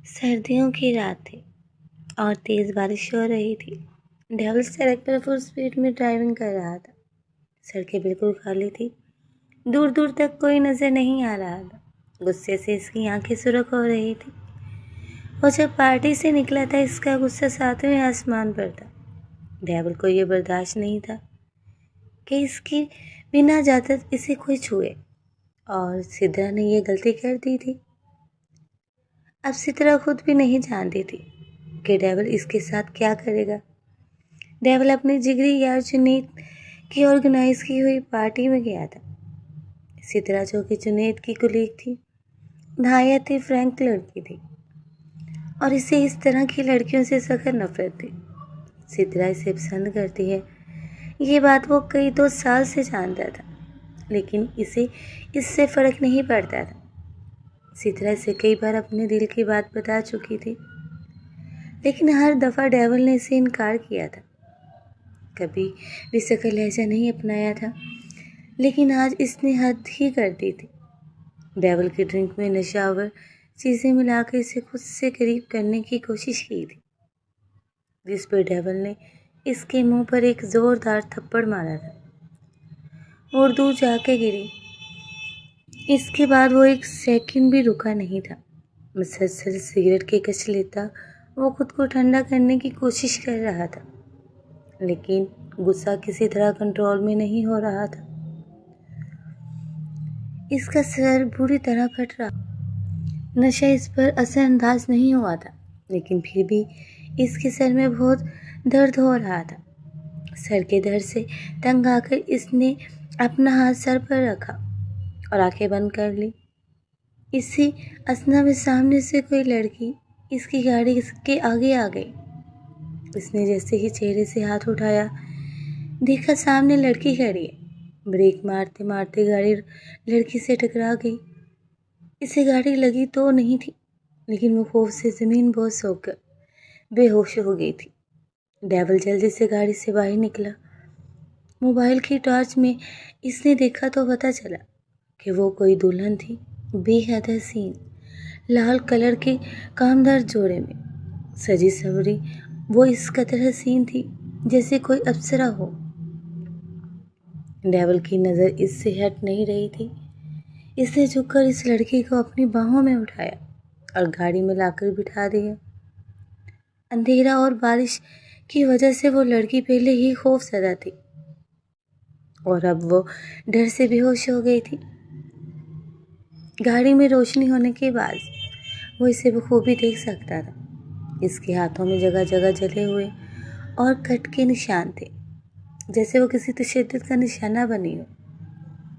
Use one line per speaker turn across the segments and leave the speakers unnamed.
سردیوں کی رات تھی اور تیز بارش ہو رہی تھی۔ ڈیول سڑک پر فل اسپیڈ میں ڈرائیونگ کر رہا تھا۔ سڑکیں بالکل خالی تھی، دور دور تک کوئی نظر نہیں آ رہا تھا۔ غصے سے اس کی آنکھیں سرخ ہو رہی تھی۔ وہ جب پارٹی سے نکلا تھا اس کا غصہ ساتویں آسمان پر تھا۔ ڈیول کو یہ برداشت نہیں تھا کہ اس کی بنا اجازت اسے کوئی چھوئے، اور سدرا نے یہ غلطی کر دی تھی۔ اب سدرا خود بھی نہیں جانتی تھی کہ ڈیول اس کے ساتھ کیا کرے گا۔ ڈیول اپنی جگری یار جنید کی آرگنائز کی ہوئی پارٹی میں گیا تھا۔ سدرا جو کہ جنید کی کولیگ تھی، نہایت ہی فرینک لڑکی تھی اور اسے اس طرح کی لڑکیوں سے سخت نفرت تھی۔ سدرا اسے پسند کرتی ہے، یہ بات وہ کئی 2 سال سے جانتا تھا، لیکن اسے اس سے فرق نہیں پڑتا تھا۔ سدرا اسے کئی بار اپنے دل کی بات بتا چکی تھی، لیکن ہر دفعہ ڈیول نے اسے انکار کیا تھا۔ کبھی بھی سخت لہجہ نہیں اپنایا تھا، لیکن آج اس نے حد ہی کر دی تھی۔ ڈیول کی ڈرنک میں نشہ آور چیزیں ملا کر اسے خود سے قریب کرنے کی کوشش کی تھی، جس پر ڈیول نے اس کے منہ پر ایک زوردار تھپڑ مارا تھا اور دور جا کے گری۔ اس کے بعد وہ ایک سیکنڈ بھی رکا نہیں تھا۔ مسلسل سگریٹ کے کش لیتا وہ خود کو ٹھنڈا کرنے کی کوشش کر رہا تھا، لیکن غصہ کسی طرح کنٹرول میں نہیں ہو رہا تھا۔ اس کا سر بری طرح پھٹ رہا، نشہ اس پر اثر انداز نہیں ہوا تھا، لیکن پھر بھی اس کے سر میں بہت درد ہو رہا تھا۔ سر کے درد سے تنگ آ کر اس نے اپنا ہاتھ سر پر رکھا اور آنکھیں بند کر لی۔ اسی اثنا میں سامنے سے کوئی لڑکی اس کی گاڑی کے آگے آ گئی۔ اس نے جیسے ہی چہرے سے ہاتھ اٹھایا، دیکھا سامنے لڑکی کھڑی ہے۔ بریک مارتے مارتے گاڑی لڑکی سے ٹکرا گئی۔ اسے گاڑی لگی تو نہیں تھی، لیکن وہ خوف سے زمین بوس ہو کر بے ہوش ہو گئی تھی۔ ڈیول جلدی سے گاڑی سے باہر نکلا۔ موبائل کی ٹارچ میں اس نے دیکھا تو پتہ چلا کہ وہ کوئی دلہن تھی، بے حد حسین، لال کلر کے کامدار جوڑے میں سجی سوری۔ وہ اس قدر حسین تھی جیسے کوئی اپسرا ہو۔ ڈیول کی نظر اس سے ہٹ نہیں رہی تھی۔ اس نے جھک کر اس لڑکی کو اپنی باہوں میں اٹھایا اور گاڑی میں لا کر بٹھا دیا۔ اندھیرا اور بارش کی وجہ سے وہ لڑکی پہلے ہی خوف زدہ تھی اور اب وہ ڈر سے بے ہوش ہو گئی تھی۔ گاڑی میں روشنی ہونے کے بعد وہ اسے بخوبی دیکھ سکتا تھا۔ اس کے ہاتھوں میں جگہ جگہ جلے ہوئے اور کٹ کے نشان تھے، جیسے وہ کسی تشدد کا نشانہ بنی ہو۔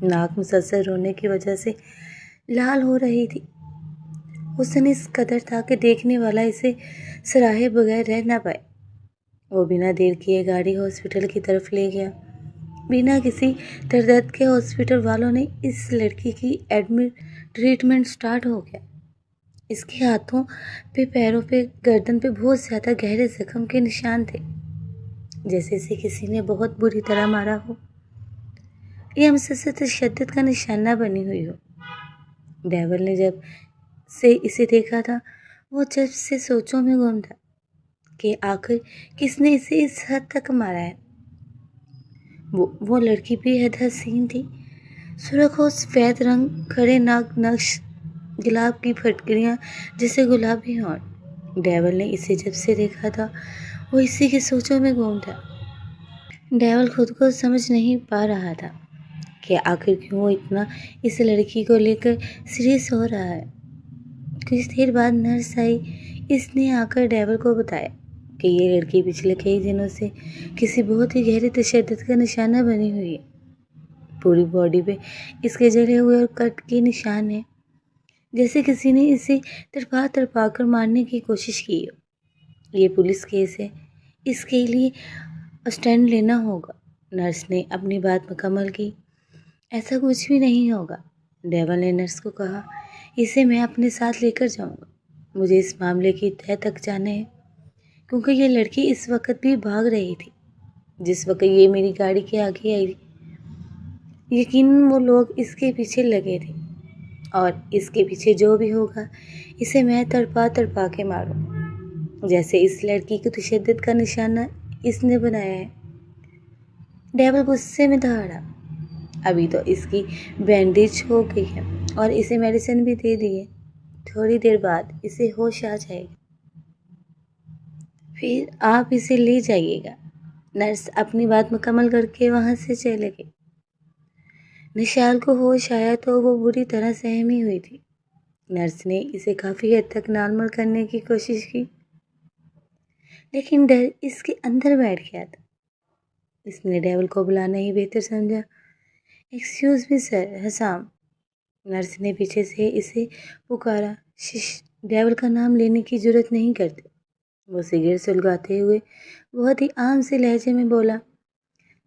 ناک مسلسل رونے کی وجہ سے لال ہو رہی تھی۔ حسن اس قدر تھا کہ دیکھنے والا اسے سراہے بغیر رہ نہ پائے۔ وہ بنا دیر کیے گاڑی ہاسپٹل کی طرف لے گیا۔ بنا کسی تردد کے ہاسپٹل والوں نے اس لڑکی کی ٹریٹمنٹ سٹارٹ ہو گیا۔ اس کے ہاتھوں پہ، پیروں پہ، گردن پہ بہت زیادہ گہرے زخم کے نشان تھے، جیسے اسے کسی نے بہت بری طرح مارا ہو یا مسلسل تشدد کا نشانہ بنی ہوئی ہو۔ ڈیول نے جب سے اسے دیکھا تھا، وہ جب سے سوچوں میں گم تھا کہ آخر کس نے اسے اس حد تک مارا ہے۔ وہ لڑکی بے حد حسین تھی، سرخ اور سفید رنگ، کھڑے ناک، نقش گلاب کی پھٹکریاں جیسے گلابی ہونٹ۔ ڈیول نے اسے جب سے دیکھا تھا وہ اسی کی سوچوں میں گم تھا۔ ڈیول خود کو سمجھ نہیں پا رہا تھا کہ آخر کیوں وہ اتنا اس لڑکی کو لے کر سیریس ہو رہا ہے۔ کچھ دیر بعد نرس آئی۔ اس نے آ کر ڈیول کو بتایا کہ یہ لڑکی پچھلے کئی دنوں سے کسی بہت ہی گہرے تشدد کا نشانہ بنی ہوئی ہے۔ پوری باڈی پہ اس کے جلے ہوئے اور کٹ کے نشان ہیں، جیسے کسی نے اسے تڑپا تڑپا کر مارنے کی کوشش کی ہو۔ یہ پولیس کیس ہے، اس کے لیے اسٹینڈ لینا ہوگا۔ نرس نے اپنی بات مکمل کی۔ ایسا کچھ بھی نہیں ہوگا، ڈیول نے نرس کو کہا۔ اسے میں اپنے ساتھ لے کر جاؤں گا۔ مجھے اس معاملے کی تہہ تک جانا ہے، کیونکہ یہ لڑکی اس وقت بھی بھاگ رہی تھی جس وقت یہ میری گاڑی کے آگے آئی۔ یقیناً وہ لوگ اس کے پیچھے لگے تھے اور اس کے پیچھے جو بھی ہوگا اسے میں تڑپا تڑپا کے ماروں، جیسے اس لڑکی کی تشدد کا نشانہ اس نے بنایا ہے۔ ڈیول غصے میں دہاڑا۔ ابھی تو اس کی بینڈیج ہو گئی ہے اور اسے میڈیسن بھی دے دی ہے، تھوڑی دیر بعد اسے ہوش آ جائے گا، پھر آپ اسے لے جائیے گا۔ نرس اپنی بات مکمل کر کے وہاں سے چلے گئی۔ نشال کو ہوش آیا تو وہ بری طرح سہمی ہوئی تھی۔ نرس نے اسے کافی حد تک نارمل کرنے کی کوشش کی، لیکن ڈر اس کے اندر بیٹھ گیا تھا۔ اس نے ڈیول کو بلانا ہی بہتر سمجھا۔ ایکسکیوز می سر، حسام، نرس نے پیچھے سے اسے پکارا۔ شش، ڈیول کا نام لینے کی جرات نہیں کرتے۔ وہ سگریٹ سلگاتے ہوئے بہت ہی عام سے لہجے میں بولا۔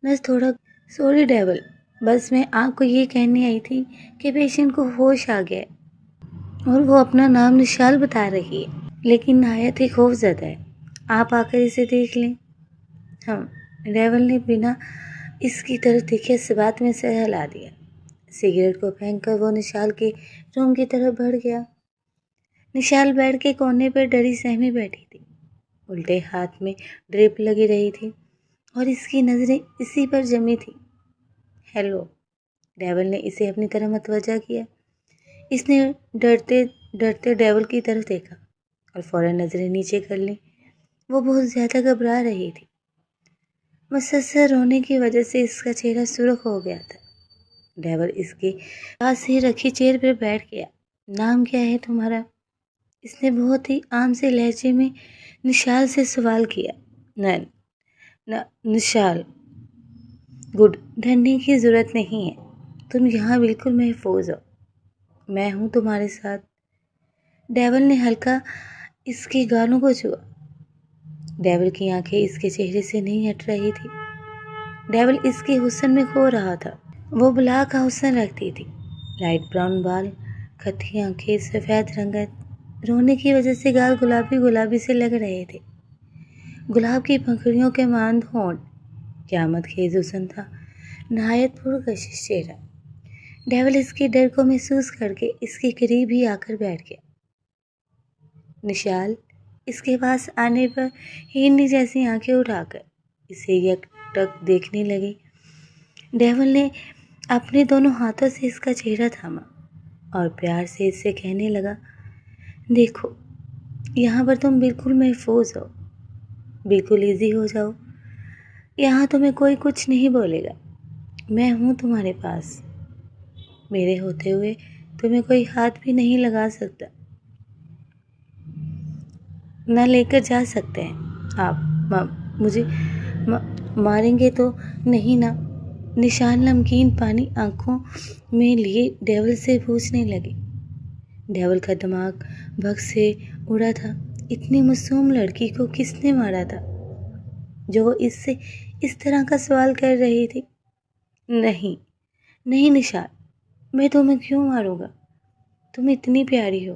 نرس تھوڑا سوری ڈیول، بس میں آپ کو یہ کہنے آئی تھی کہ پیشنٹ کو ہوش آ گیا ہے اور وہ اپنا نام نشال بتا رہی ہے، لیکن نہایت ہی خوف زدہ ہے۔ آپ آ کر اسے دیکھ لیں۔ ہم، ڈیول نے بنا اس کی طرف دیکھے اس بات میں سر ہلا دیا۔ سگریٹ کو پھینک کر وہ نشال کے روم کی طرف بڑھ گیا۔ نشال بیڈ کے کونے پر ڈری سہمی بیٹھی تھی، الٹے ہاتھ میں ڈرپ لگی رہی تھی اور اس کی نظریں اسی پر جمی تھی۔ ہیلو، ڈیول نے اسے اپنی طرف متوجہ کیا۔ اس نے ڈرتے ڈرتے ڈیول کی طرف دیکھا اور فوراً نظریں نیچے کر لیں۔ وہ بہت زیادہ گھبرا رہی تھی۔ مسلسل رونے کی وجہ سے اس کا چہرہ سرخ ہو گیا تھا۔ ڈیول اس کے پاس ہی رکھی چیئر پر بیٹھ گیا۔ نام کیا ہے تمہارا؟ اس نے بہت ہی عام سے لہجے میں نشال سے سوال کیا۔ نشال۔ گڈ، ڈرنے کی ضرورت نہیں ہے، تم یہاں بالکل محفوظ ہو، میں ہوں تمہارے ساتھ۔ ڈیول نے ہلکا اس کی گالوں کو چھوا۔ ڈیول کی آنکھیں اس کے چہرے سے نہیں ہٹ رہی تھی۔ ڈیول اس کے حسن میں کھو رہا تھا۔ وہ بلا کا حسن رکھتی تھی، لائٹ براؤن بال، کھٹی آنکھیں، سفید رنگت۔ رونے کی وجہ سے گال گلابی گلابی سے لگ رہے تھے، گلاب کی پکڑیوں کے مانند ہونٹ۔ قیامت خیز حسن تھا، نہایت پرکشش چہرہ۔ ڈیول اس کے ڈر کو محسوس کر کے اس کے قریب ہی آ کر بیٹھ گیا۔ نشال اس کے پاس آنے پر ہرنی جیسی آنکھیں اٹھا کر اسے یک ٹک دیکھنے لگی۔ ڈیول نے اپنے دونوں ہاتھوں سے اس کا چہرہ تھاما اور پیار سے اس سے کہنے لگا، دیکھو، یہاں پر تم بالکل محفوظ ہو، بالکل ایزی ہو جاؤ، یہاں تمہیں کوئی کچھ نہیں بولے گا، میں ہوں تمہارے پاس، میرے ہوتے ہوئے تمہیں کوئی ہاتھ بھی نہیں لگا سکتا، نہ لے کر جا سکتے ہیں۔ آپ مجھے ماریں گے تو نہیں نا؟ نشال نمکین پانی آنکھوں میں لیے ڈیول سے پوچھنے لگی۔ ڈیول کا دماغ بھگ سے اڑا تھا۔ اتنی معصوم لڑکی کو کس نے مارا تھا جو وہ اس سے اس طرح کا سوال کر رہی تھی؟ نہیں نشال، میں تمہیں کیوں ماروں گا؟ تم اتنی پیاری ہو،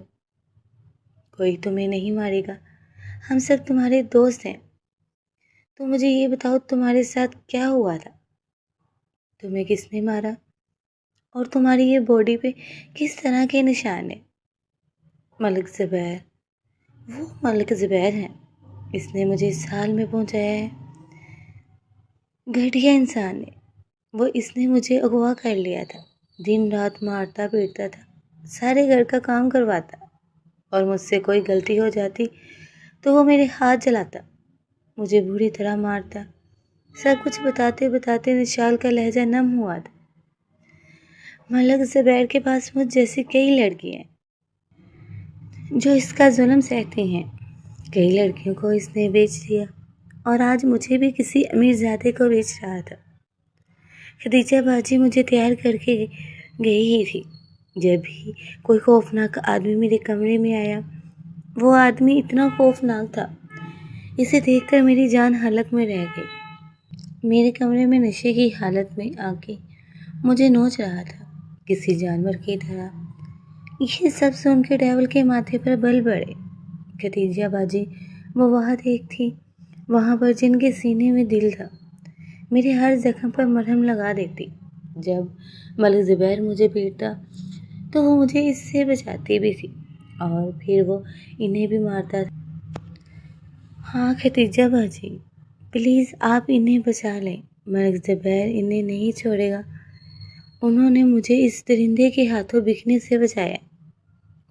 کوئی تمہیں نہیں مارے گا، ہم سب تمہارے دوست ہیں۔ تو مجھے یہ بتاؤ تمہارے ساتھ کیا ہوا تھا؟ تمہیں کس نے مارا؟ اور تمہاری یہ باڈی پہ کس طرح کے نشان ہیں؟ ملک زبیر، وہ ملک زبیر ہیں، اس نے مجھے اس حال میں پہنچایا ہے، گھٹیا انسان ہے وہ، اس نے مجھے اغوا کر لیا تھا، دن رات مارتا پیٹتا تھا، سارے گھر کا کام کرواتا، اور مجھ سے کوئی غلطی ہو جاتی تو وہ میرے ہاتھ جلاتا، مجھے بری طرح مارتا۔ سب کچھ بتاتے بتاتے نشال کا لہجہ نم ہوا تھا۔ ملک زبیر کے پاس مجھ جیسی کئی لڑکی ہیں جو اس کا ظلم سہتی ہیں، کئی لڑکیوں کو اس نے بیچ دیا اور آج مجھے بھی کسی امیر زادے کو بیچ رہا تھا۔ خدیجہ باجی مجھے تیار کر کے گئی ہی تھی جب بھی کوئی خوفناک آدمی میرے کمرے میں آیا۔ وہ آدمی اتنا خوفناک تھا، اسے دیکھ کر میری جان حلق میں رہ گئی۔ میرے کمرے میں نشے کی حالت میں آ کے مجھے نوچ رہا تھا کسی جانور کی طرح۔ یہ سب سن کے ڈیول کے ماتھے پر بل بڑھے۔ خدیجہ باجی وہ واحد ایک تھی وہاں پر جن کے سینے میں دل تھا، میرے ہر زخم پر مرہم لگا دیتی۔ جب ملک زبیر مجھے پیٹتا تو وہ مجھے اس سے بچاتی بھی تھی اور پھر وہ انہیں بھی مارتا تھا۔ ہاں ختیجہ باجی، پلیز آپ انہیں بچا لیں، ملک زبیر انہیں نہیں چھوڑے گا۔ انہوں نے مجھے اس درندے کے ہاتھوں بکنے سے بچایا،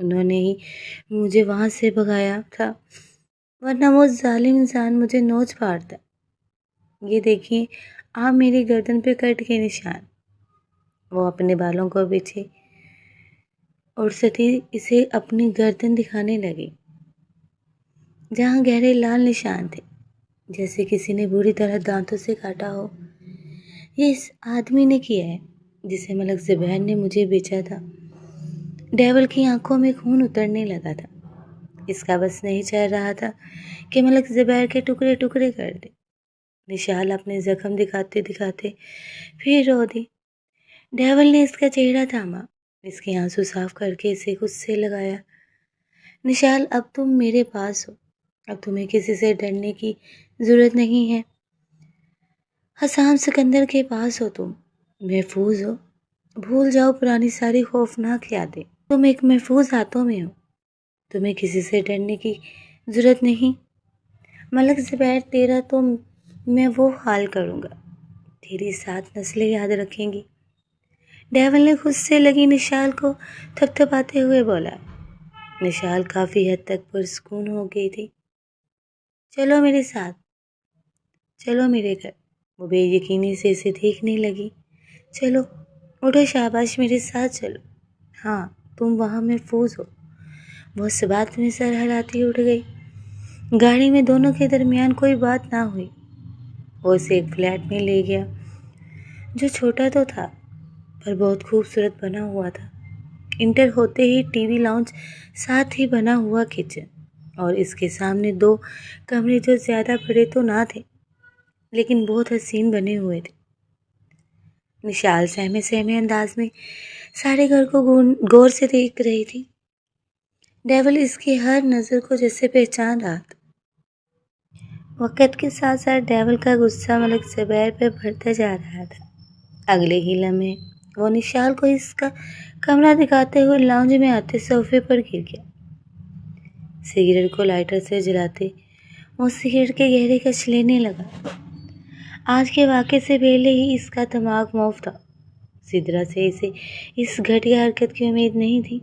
انہوں نے ہی مجھے وہاں سے بھگایا تھا، ورنہ وہ ظالم انسان مجھے نوچ پاڑتا۔ یہ دیکھیے آپ میری گردن پہ کٹ کے نشان۔ وہ اپنے بالوں کو پیچھے اور ستی اسے اپنی گردن دکھانے لگی، جہاں گہرے لال نشان تھے، جیسے کسی نے بری طرح دانتوں سے کاٹا ہو۔ یہ اس آدمی نے کیا ہے جسے ملک زبیر نے مجھے بیچا تھا۔ ڈیول کی آنکھوں میں خون اترنے لگا تھا۔ اس کا بس نہیں چل رہا تھا کہ ملک زبیر کے ٹکڑے ٹکڑے کر دے۔ نشال اپنے زخم دکھاتے دکھاتے پھر رو دی۔ ڈیول نے اس کا چہرہ تھاما، اس کے آنسو صاف کر کے اسے خود سے لگایا۔ نشال اب تم میرے پاس ہو، اب تمہیں کسی سے ڈرنے کی ضرورت نہیں ہے۔ حسام سکندر کے پاس ہو، تم محفوظ ہو، بھول جاؤ پرانی ساری خوفناک یادیں، تم ایک محفوظ ہاتھوں میں ہو، تمہیں کسی سے ڈرنے کی ضرورت نہیں۔ ملک زبیر تیرا تو میں وہ حال کروں گا، تیری 7 نسلیں یاد رکھیں گی۔ ڈیول نے خود سے لگی نشال کو تھپ تھپاتے ہوئے بولا۔ نشال کافی حد تک پرسکون ہو گئی تھی۔ چلو میرے ساتھ، چلو میرے گھر۔ وہ بے یقینی سے اسے دیکھنے لگی۔ چلو اٹھو شاباش، میرے ساتھ چلو، ہاں تم وہاں محفوظ ہو۔ وہ اس بات میں سر ہلاتی اٹھ گئی۔ گاڑی میں دونوں کے درمیان کوئی بات نہ ہوئی۔ وہ اسے ایک فلیٹ میں لے گیا جو چھوٹا تو تھا پر بہت خوبصورت بنا ہوا تھا۔ انٹر ہوتے ہی ٹی وی لاؤنج، ساتھ ہی بنا ہوا کچن اور اس کے سامنے 2 کمرے جو زیادہ بڑے تو نہ تھے لیکن بہت حسین بنے ہوئے تھے۔ نشال سہمے سہمے انداز میں سارے گھر کو غور سے دیکھ رہی تھی۔ ڈیول اس کی ہر نظر کو جیسے پہچان رہا تھا۔ وقت کے ساتھ ساتھ ڈیول کا غصہ ملک زبیر پہ بڑھتا جا رہا تھا۔ اگلے ہی لمحے وہ نشال کو اس کا کمرہ دکھاتے ہوئے لاؤنج میں آتے صوفے پر گر گیا۔ سگریٹ کو لائٹر سے جلاتے وہ سگریٹ کے گہرے کش لینے لگا۔ آج کے واقعے سے پہلے ہی اس کا دماغ معاف تھا۔ سدرا سے اسے اس گھٹیا حرکت کی امید نہیں تھی۔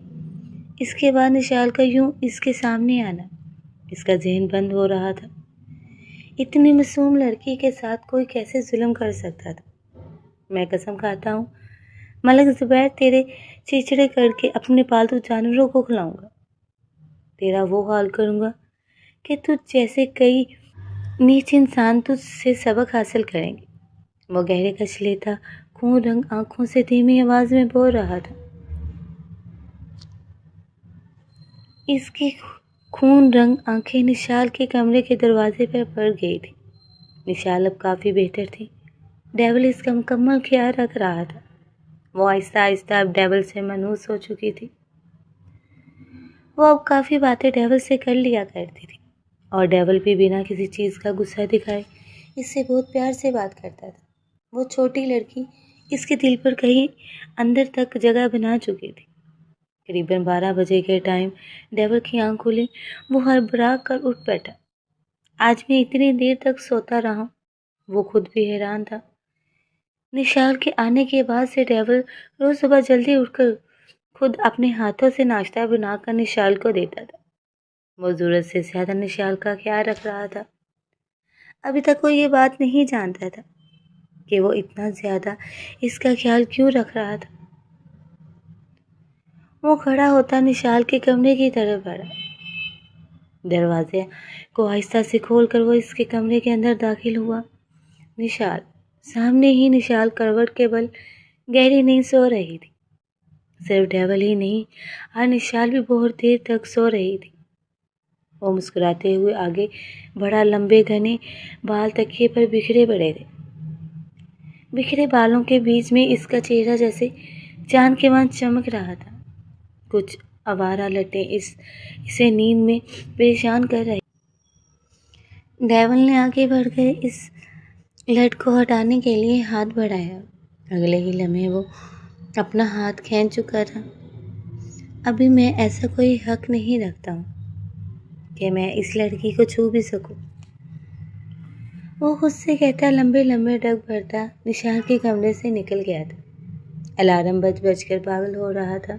اس کے بعد نشال کا یوں اس کے سامنے آنا، اس کا ذہن بند ہو رہا تھا۔ اتنی معصوم لڑکی کے ساتھ کوئی کیسے ظلم کر سکتا تھا؟ میں قسم کھاتا ہوں ملک زبیر، تیرے چیچڑے کر کے اپنے پالتو جانوروں کو کھلاؤں گا، تیرا وہ حال کروں گا کہ تجھ جیسے کئی نیچ انسان تجھ سے سبق حاصل کریں گے۔ وہ گہرے کش لیتا خون رنگ آنکھوں سے دھیمی آواز میں بول رہا تھا۔ اس کی خون رنگ آنکھیں نشال کے کمرے کے دروازے پر پڑ گئی تھی۔ نشال اب کافی بہتر تھی۔ ڈیول اس کا مکمل خیال رکھ رہا تھا۔ وہ آہستہ آہستہ اب ڈیول سے مانوس ہو چکی تھی۔ وہ اب کافی باتیں ڈیول سے کر لیا کرتی تھی اور ڈیول بھی بنا کسی چیز کا غصہ دکھائے اس سے بہت پیار سے بات کرتا تھا۔ وہ چھوٹی لڑکی اس کے دل پر کہیں اندر تک جگہ بنا چکی تھی۔ قریباً 12 بجے کے ٹائم ڈیول کی آنکھ کھلی۔ وہ ہڑبڑا کر اٹھ بیٹھا۔ آج میں اتنی دیر تک سوتا رہا، وہ خود بھی حیران تھا۔ نشال کے آنے کے بعد سے ڈیول روز صبح جلدی اٹھ کر خود اپنے ہاتھوں سے ناشتہ بنا کر نشال کو دیتا تھا۔ وہ ضرورت سے زیادہ نشال کا خیال رکھ رہا تھا۔ ابھی تک وہ یہ بات نہیں جانتا تھا کہ وہ اتنا زیادہ اس کا خیال کیوں رکھ رہا تھا۔ وہ کھڑا ہوتا نشال کے کمرے کی طرف بڑھا۔ دروازے کو آہستہ سے کھول کر وہ اس کے کمرے کے اندر داخل ہوا۔ نشال سامنے ہی، نشال کروٹ کے بل گہری نیند سو رہی تھی۔ صرف ڈیول ہی نہیں، اور نشال بھی بہت دیر تک سو رہی تھی۔ وہ مسکراتے ہوئے آگے بڑھا۔ لمبے گھنے بال تکیے پر بکھرے پڑے تھے۔ بکھرے بالوں کے بیچ میں اس کا چہرہ جیسے چاند کے ماں چمک رہا تھا۔ کچھ آوارہ لٹیں اسے نیند میں پریشان کر رہی۔ ڈیول نے آگے بڑھ کر اس لٹ کو ہٹانے کے لیے ہاتھ بڑھایا۔ اگلے ہی لمحے وہ اپنا ہاتھ کھینچ چکا تھا۔ ابھی میں ایسا کوئی حق نہیں رکھتا ہوں کہ میں اس لڑکی کو چھو بھی سکوں۔ وہ خود سے کہتا لمبے لمبے ڈگ بھرتا نشال کے کمرے سے نکل گیا تھا۔ الارم بج بج کر پاگل ہو رہا تھا۔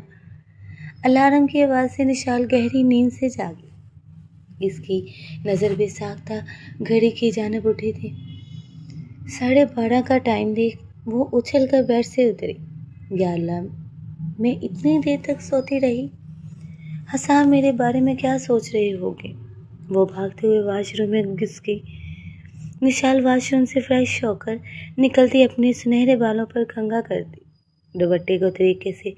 الارم کی آواز سے نشال گہری نیند سے جاگی۔ اس کی نظر بے ساختہ گھڑی کی جانب اٹھی تھی۔ 12:30 کا ٹائم دیکھ وہ اچھل کر بیڈ سے اتری۔ یا اللہ، میں اتنی دیر تک سوتی رہی۔ حسام میرے بارے میں کیا سوچ رہے ہوگے؟ وہ بھاگتے ہوئے واش روم میں گھس گئی۔ نشال واش روم سے فریش ہو کر نکلتی اپنے سنہرے بالوں پر کنگھا کرتی، دوپٹے کو طریقے سے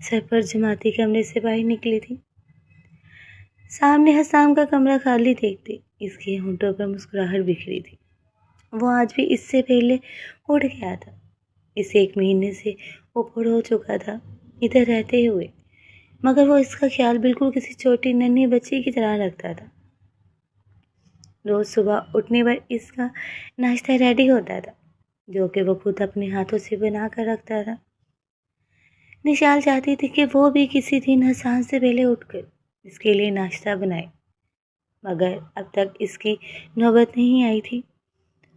سر پر جماتی کمرے سے باہر نکلی تھی۔ سامنے حسام کا کمرہ خالی دیکھتے اس کے ہونٹوں پر مسکراہٹ بکھری تھی۔ وہ آج بھی اس سے پہلے اٹھ گیا تھا۔ اسے 1 مہینے سے اوپر ہو چکا تھا ادھر رہتے ہوئے، مگر وہ اس کا خیال بالکل کسی چھوٹی ننھی بچی کی طرح رکھتا تھا۔ روز صبح اٹھنے پر اس کا ناشتہ ریڈی ہوتا تھا، جو کہ وہ خود اپنے ہاتھوں سے بنا کر رکھتا تھا۔ نشال چاہتی تھی کہ وہ بھی کسی دن حسام سے پہلے اٹھ کر اس کے لیے ناشتہ بنائے، مگر اب تک اس کی نوبت نہیں آئی تھی۔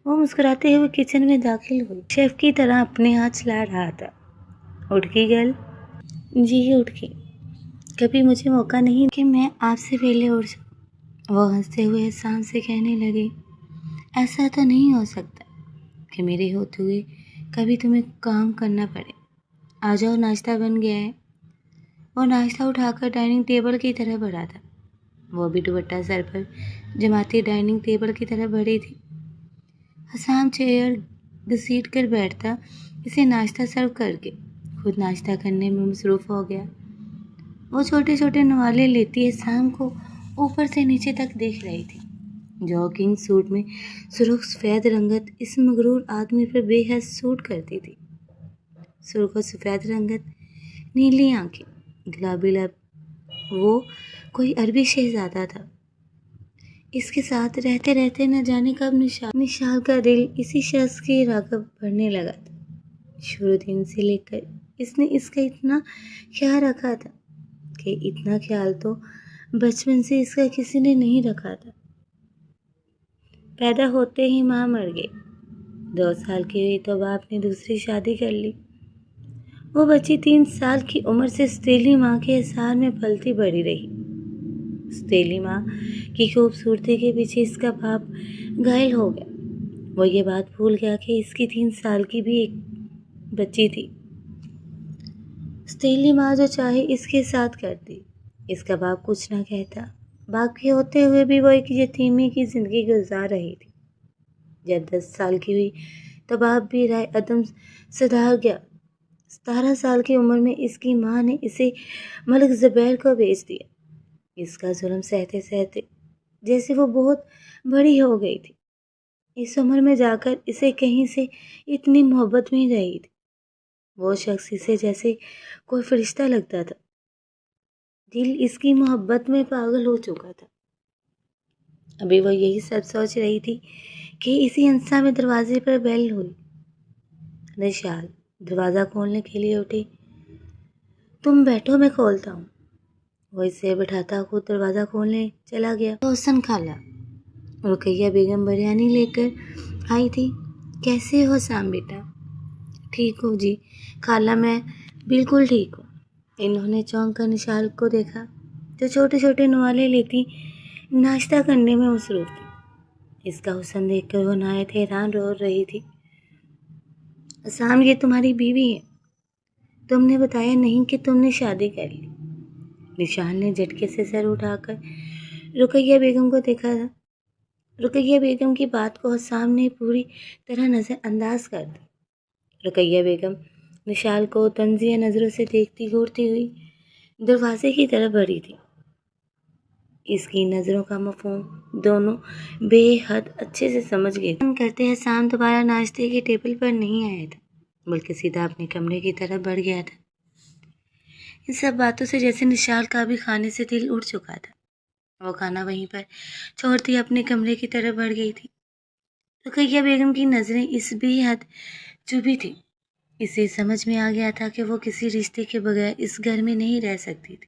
وہ مسکراتے ہوئے کچن میں داخل ہوئی، شیف کی طرح اپنے ہاتھ چلا رہا تھا۔ اٹھ گئی گل؟ جی اٹھ گئی۔ کبھی مجھے موقع نہیں کہ میں آپ سے پہلے اٹھ جاؤں۔ وہ ہنستے ہوئے حسام سے کہنے لگی، ایسا تو نہیں ہو سکتا کہ میرے ہوتے ہوئے کبھی تمہیں کام کرنا پڑے۔ آ جاؤ، ناشتہ بن گیا ہے۔ وہ ناشتہ اٹھا کر ڈائننگ ٹیبل کی طرف بڑھا تھا۔ وہ بھی دوپٹہ سر پر جماتی ڈائننگ ٹیبل کی طرف بڑھی تھی۔ حسام چیئر گھسیٹ کر بیٹھتا اسے ناشتہ سرو کر کے خود ناشتہ کرنے میں مصروف ہو گیا۔ وہ چھوٹے چھوٹے نوالے لیتی حسام کو اوپر سے نیچے تک دیکھ رہی تھی۔ جاگنگ سوٹ میں سرخ سفید رنگت اس مغرور آدمی پر بے حد سوٹ کرتی تھی۔ سرخ و سفید رنگت، نیلی آنکھیں، گلابی لب، وہ کوئی عربی شہزادہ تھا۔ اس کے ساتھ رہتے رہتے نہ جانے کب نشال کا دل اسی شخص کی راغب بڑھنے لگا تھا۔ شروع دن سے لے کر اس نے اس کا اتنا خیال رکھا تھا کہ اتنا خیال تو بچپن سے اس کا کسی نے نہیں رکھا تھا۔ پیدا ہوتے ہی ماں مر گئی۔ 2 سال کی ہوئی تو باپ نے دوسری شادی کر لی۔ وہ بچی 3 سال کی عمر سے ستیلی ماں کے احسان میں پلتی بڑھی رہی۔ ستیلی ماں کی خوبصورتی کے پیچھے اس کا باپ گھائل ہو گیا۔ وہ یہ بات بھول گیا کہ اس کی 3 سال کی بھی ایک بچی تھی۔ ستیلی ماں جو چاہے اس کے ساتھ کرتی، اس کا باپ کچھ نہ کہتا۔ باپ کے ہوتے ہوئے بھی وہ ایک یتیمی کی زندگی گزار رہی تھی۔ جب 10 سال کی ہوئی تو باپ بھی رائے عدم سدھار گیا۔ 17 سال کی عمر میں اس کی ماں نے اسے ملک زبیر کو بیچ دیا۔ اس کا ظلم سہتے سہتے جیسے وہ بہت بڑی ہو گئی تھی۔ اس عمر میں جا کر اسے کہیں سے اتنی محبت مل رہی تھی۔ وہ شخص اسے جیسے کوئی فرشتہ لگتا تھا۔ دل اس کی محبت میں پاگل ہو چکا تھا۔ ابھی وہ یہی سب سوچ رہی تھی کہ اسی ہنسا میں دروازے پر بیل ہوئی۔ نشال دروازہ کھولنے کے لیے اٹھی۔ تم بیٹھو، میں کھولتا ہوں۔ وہ اسے بٹھاتا خود دروازہ کھولنے چلا گیا۔ حسن خالہ رقیہ بیگم بریانی لے کر آئی تھی۔ کیسے ہو حسام بیٹا؟ ٹھیک ہوں جی خالہ، میں بالکل ٹھیک ہوں۔ انہوں نے چونک کر نشال کو دیکھا جو چھوٹے چھوٹے نوالے لیتی ناشتہ کرنے میں مصروف تھی۔ اس کا حسن دیکھ کر وہ نہایت حیران رو رہی تھی۔ حسام، یہ تمہاری بیوی ہے؟ تم نے بتایا نہیں کہ تم نے شادی کر لی۔ نشال نے جھٹکے سے سر اٹھا کر رقیہ بیگم کو دیکھا تھا۔ رقیہ بیگم کی بات کو حسام نے پوری طرح نظر انداز کر دی۔ رقیہ بیگم نشال کو طنزیہ نظروں سے دیکھتی گھورتی ہوئی دروازے کی طرف بڑھی تھی۔ اس کی نظروں کا مفہوم دونوں بے حد اچھے سے سمجھ گئے تھے۔ کرتے حسام دوبارہ ناشتے کے ٹیبل پر نہیں آیا تھا، بلکہ سیدھا اپنے کمرے کی طرف بڑھ گیا تھا۔ ان سب باتوں سے جیسے نشال کا بھی کھانے سے دل اٹھ چکا تھا۔ وہ کھانا وہیں پر چھوڑتی اپنے کمرے کی طرف بڑھ گئی تھی۔ رقیہ بیگم کی نظریں اس بے حد چبھی تھی۔ اسے سمجھ میں آ گیا تھا کہ وہ کسی رشتے کے بغیر اس گھر میں نہیں رہ سکتی تھی۔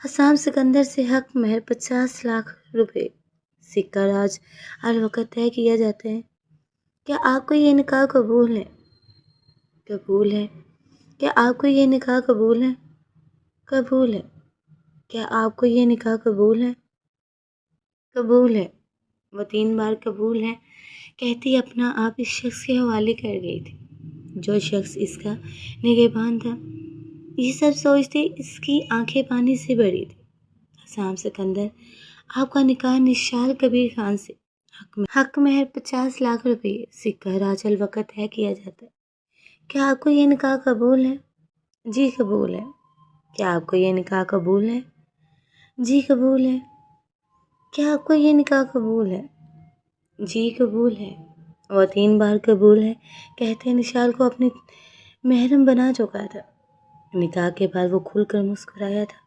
حسام سکندر سے حق مہر 50 لاکھ روپے۔ سکہ راج الوقت طے کیا جاتا ہے۔ کیا آپ کو یہ نکاح قبول ہے؟ قبول ہے۔ کیا آپ کو یہ نکاح قبول ہے؟ قبول ہے۔ کیا آپ کو یہ نکاح قبول ہے؟ قبول ہے۔ وہ 3 بار قبول ہے کہتی اپنا آپ اس شخص کے حوالے کر گئی تھی جو شخص اس کا نگہبان تھا۔ یہ سب سوچتے اس کی آنکھیں پانی سے بھری تھی۔ حسام سکندر، آپ کا نکاح نشال کبیر خان سے حق مہر 50 لاکھ روپے۔ سکہ راج الوقت طے کیا جاتا ہے۔ کیا آپ کو یہ نکاح قبول ہے؟ جی قبول ہے۔ کیا آپ کو یہ نکاح قبول ہے؟ جی قبول ہے۔ کیا آپ کو یہ نکاح قبول ہے؟ جی قبول ہے۔ وہ 3 بار قبول ہے کہتے نشال کو اپنی محرم بنا چکا تھا۔ نکاح کے بعد وہ کھل کر مسکرایا تھا۔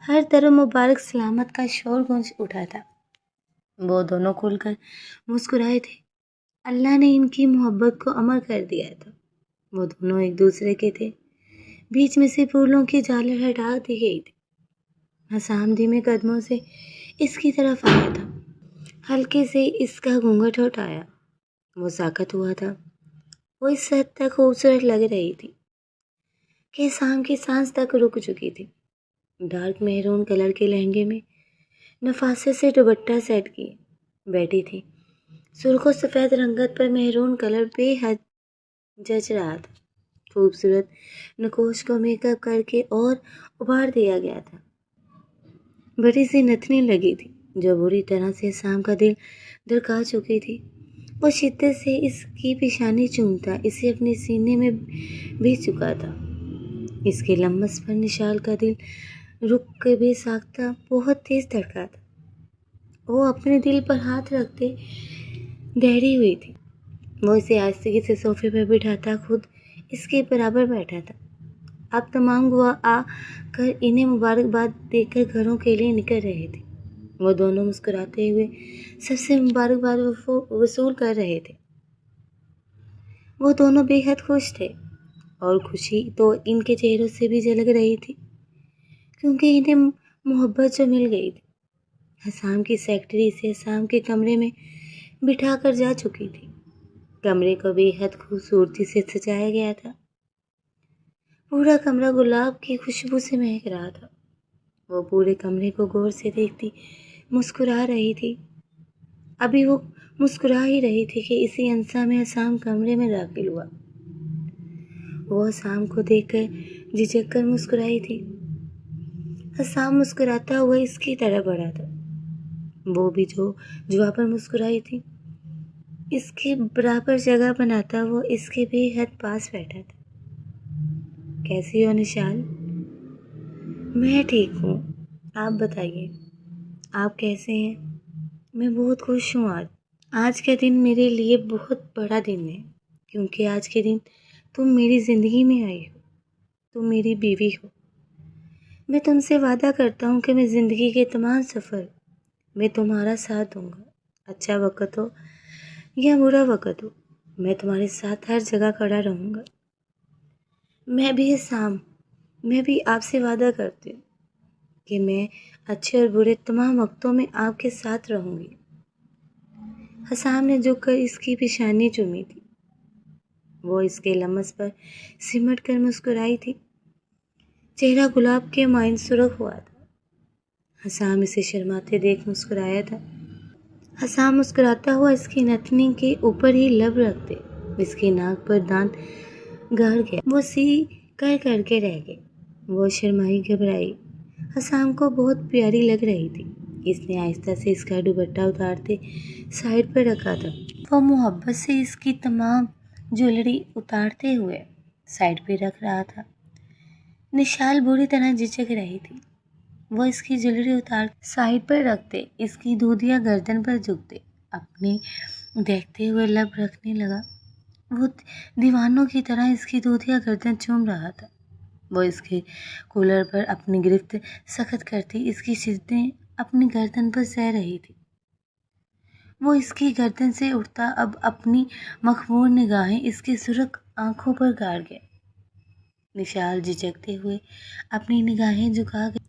ہر طرف مبارک سلامت کا شور گونج اٹھا تھا۔ وہ دونوں کھل کر مسکرائے تھے۔ اللہ نے ان کی محبت کو امر کر دیا تھا۔ وہ دونوں ایک دوسرے کے تھے۔ بیچ میں سے پھولوں کی جھالر ہٹا دی گئی تھی۔ حسام دھیمے قدموں سے اس کی طرف آیا تھا۔ ہلکے سے اس کا گھونگھٹ ہٹایا۔ وہ ساکت ہوا تھا۔ وہ اس حد تک خوبصورت لگ رہی تھی کہ حسام کی سانس تک رک چکی تھی۔ ڈارک میرون کلر کے لہنگے میں نفاست سے دوپٹہ سیٹ کیے بیٹھی تھی۔ سرخ و سفید رنگت پر میرون کلر بے حد جچ رہا تھا۔ خوبصورت نقوش کو میک اپ کر کے اور ابھار دیا گیا تھا۔ بڑی سی نتنی لگی تھی جو بری طرح سے حسام کا دل دھڑکا چکی تھی۔ وہ شدت سے اس کی پیشانی چومتا اسے اپنے سینے میں بھیج چکا تھا۔ اس کے لمس پر نشال کا دل رک کے بے ساختہ بہت تیز دھڑکا تھا۔ وہ اپنے دل پر ہاتھ رکھتے ٹھہری ہوئی تھی۔ وہ اسے آہستگی سے صوفے پر بٹھاتا خود اس کے برابر بیٹھا تھا۔ اب تمام گواہ آ کر انہیں مبارکباد دے کر گھروں کے لیے نکل رہے تھے۔ وہ دونوں مسکراتے ہوئے سب سے مبارکباد وصول کر رہے تھے۔ وہ دونوں بے حد خوش تھے اور خوشی تو ان کے چہروں سے بھی جھلک رہی تھی کیونکہ انہیں محبت جو مل گئی تھی۔ حسام کی سیکرٹری اسے حسام کے کمرے میں بٹھا کر جا چکی تھی۔ کمرے کو بے حد خوبصورتی سے سجایا گیا تھا۔ پورا کمرہ گلاب کی خوشبو سے مہک رہا تھا۔ وہ پورے کمرے کو غور سے دیکھتی مسکرا رہی تھی۔ ابھی وہ مسکرا ہی رہی تھی کہ اسی انسا میں حسام کمرے میں داخل ہوا۔ وہ حسام کو دیکھ کر جھجک کر مسکرائی تھی۔ حسام مسکراتا ہوا اس کی طرف بڑھا تھا۔ وہ بھی جو جواب پر مسکرائی تھی اس کے برابر جگہ بناتا وہ اس کے بے حد پاس بیٹھا تھا۔ کیسی ہو نشال؟ میں ٹھیک ہوں، آپ بتائیے آپ کیسے ہیں؟ میں بہت خوش ہوں۔ آج کا دن میرے لیے بہت بڑا دن ہے کیونکہ آج کے دن تم میری زندگی میں آئی ہو، تم میری بیوی ہو۔ میں تم سے وعدہ کرتا ہوں کہ میں زندگی کے تمام سفر میں تمہارا ساتھ دوں گا۔ اچھا وقت ہو یا برا وقت ہو، میں تمہارے ساتھ ہر جگہ کھڑا رہوں گا۔ میں بھی حسام، میں بھی آپ سے وعدہ کرتی ہوں کہ میں اچھے اور برے تمام وقتوں میں آپ کے ساتھ رہوں گی۔ حسام نے جھک کر اس کی پیشانی چومی تھی۔ وہ اس کے لمس پر سمٹ کر مسکرائی تھی۔ چہرہ گلاب کے مانند سرخ ہوا تھا۔ حسام اسے شرماتے دیکھ مسکرایا تھا۔ حسام مسکراتا ہوا اس کی نتنی کے اوپر ہی لب رکھتے اس کی ناک پر دانت گاڑ گیا۔ وہ سی کر کے رہ گئے۔ وہ شرمائی گھبرائی حسام کو بہت پیاری لگ رہی تھی۔ اس نے آہستہ سے اس کا دوپٹہ اتارتے سائڈ پر رکھا تھا۔ وہ محبت سے اس کی تمام جویلری اتارتے ہوئے سائڈ پہ رکھ رہا تھا۔ نشال بری طرح جھجک رہی تھی۔ وہ اس کی جویلری اتار سائڈ پر رکھتے اس کی دودھیا گردن پر جھکتے اپنے دیکھتے ہوئے لب رکھنے لگا۔ وہ دیوانوں کی طرح اس کی دودھیا گردن چوم رہا تھا۔ وہ اس کے کولر پر اپنی گرفت سخت کرتی اس کی چیزیں اپنی گردن پر سہ رہی تھی۔ وہ اس کی گردن سے اٹھتا اب اپنی مخمور نگاہیں اس کی سرخ آنکھوں پر گاڑ گیا۔ نشال جھجکتے ہوئے اپنی نگاہیں جھکا گئی۔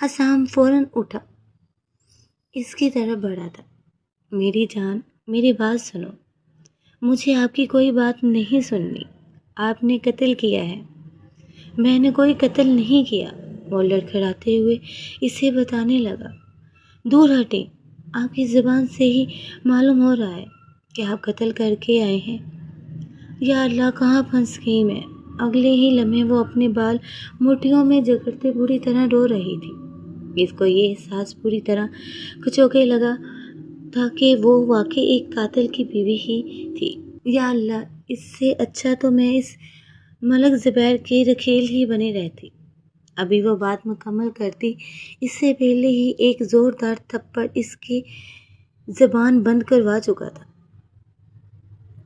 حسام فوراً اٹھا، اس کی طرف بڑھا تھا۔ میری جان، میری بات سنو، مجھے آپ کی کوئی بات نہیں سننی۔ آپ نے قتل کیا ہے۔ میں نے کوئی قتل نہیں کیا، وہ لڑکھڑاتے ہوئے اسے بتانے لگا۔ دور ہٹیں، آپ کی زبان سے ہی معلوم ہو رہا ہے کہ آپ قتل کر کے آئے ہیں۔ یا اللہ، کہاں پھنس گئی میں۔ اگلے ہی لمحے وہ اپنے بال مٹھیوں میں جکڑتے بری طرح رو رہی تھی۔ اس کو یہ احساس پوری طرح کچوکے لگا تھا کہ وہ واقعی ایک قاتل کی بیوی ہی تھی۔ یا اللہ، اس سے اچھا تو میں اس ملک زبیر کی رکھیل ہی بنی رہتی۔ ابھی وہ بات مکمل کرتی، اس سے پہلے ہی ایک زوردار تھپڑ اس کی زبان بند کروا چکا تھا۔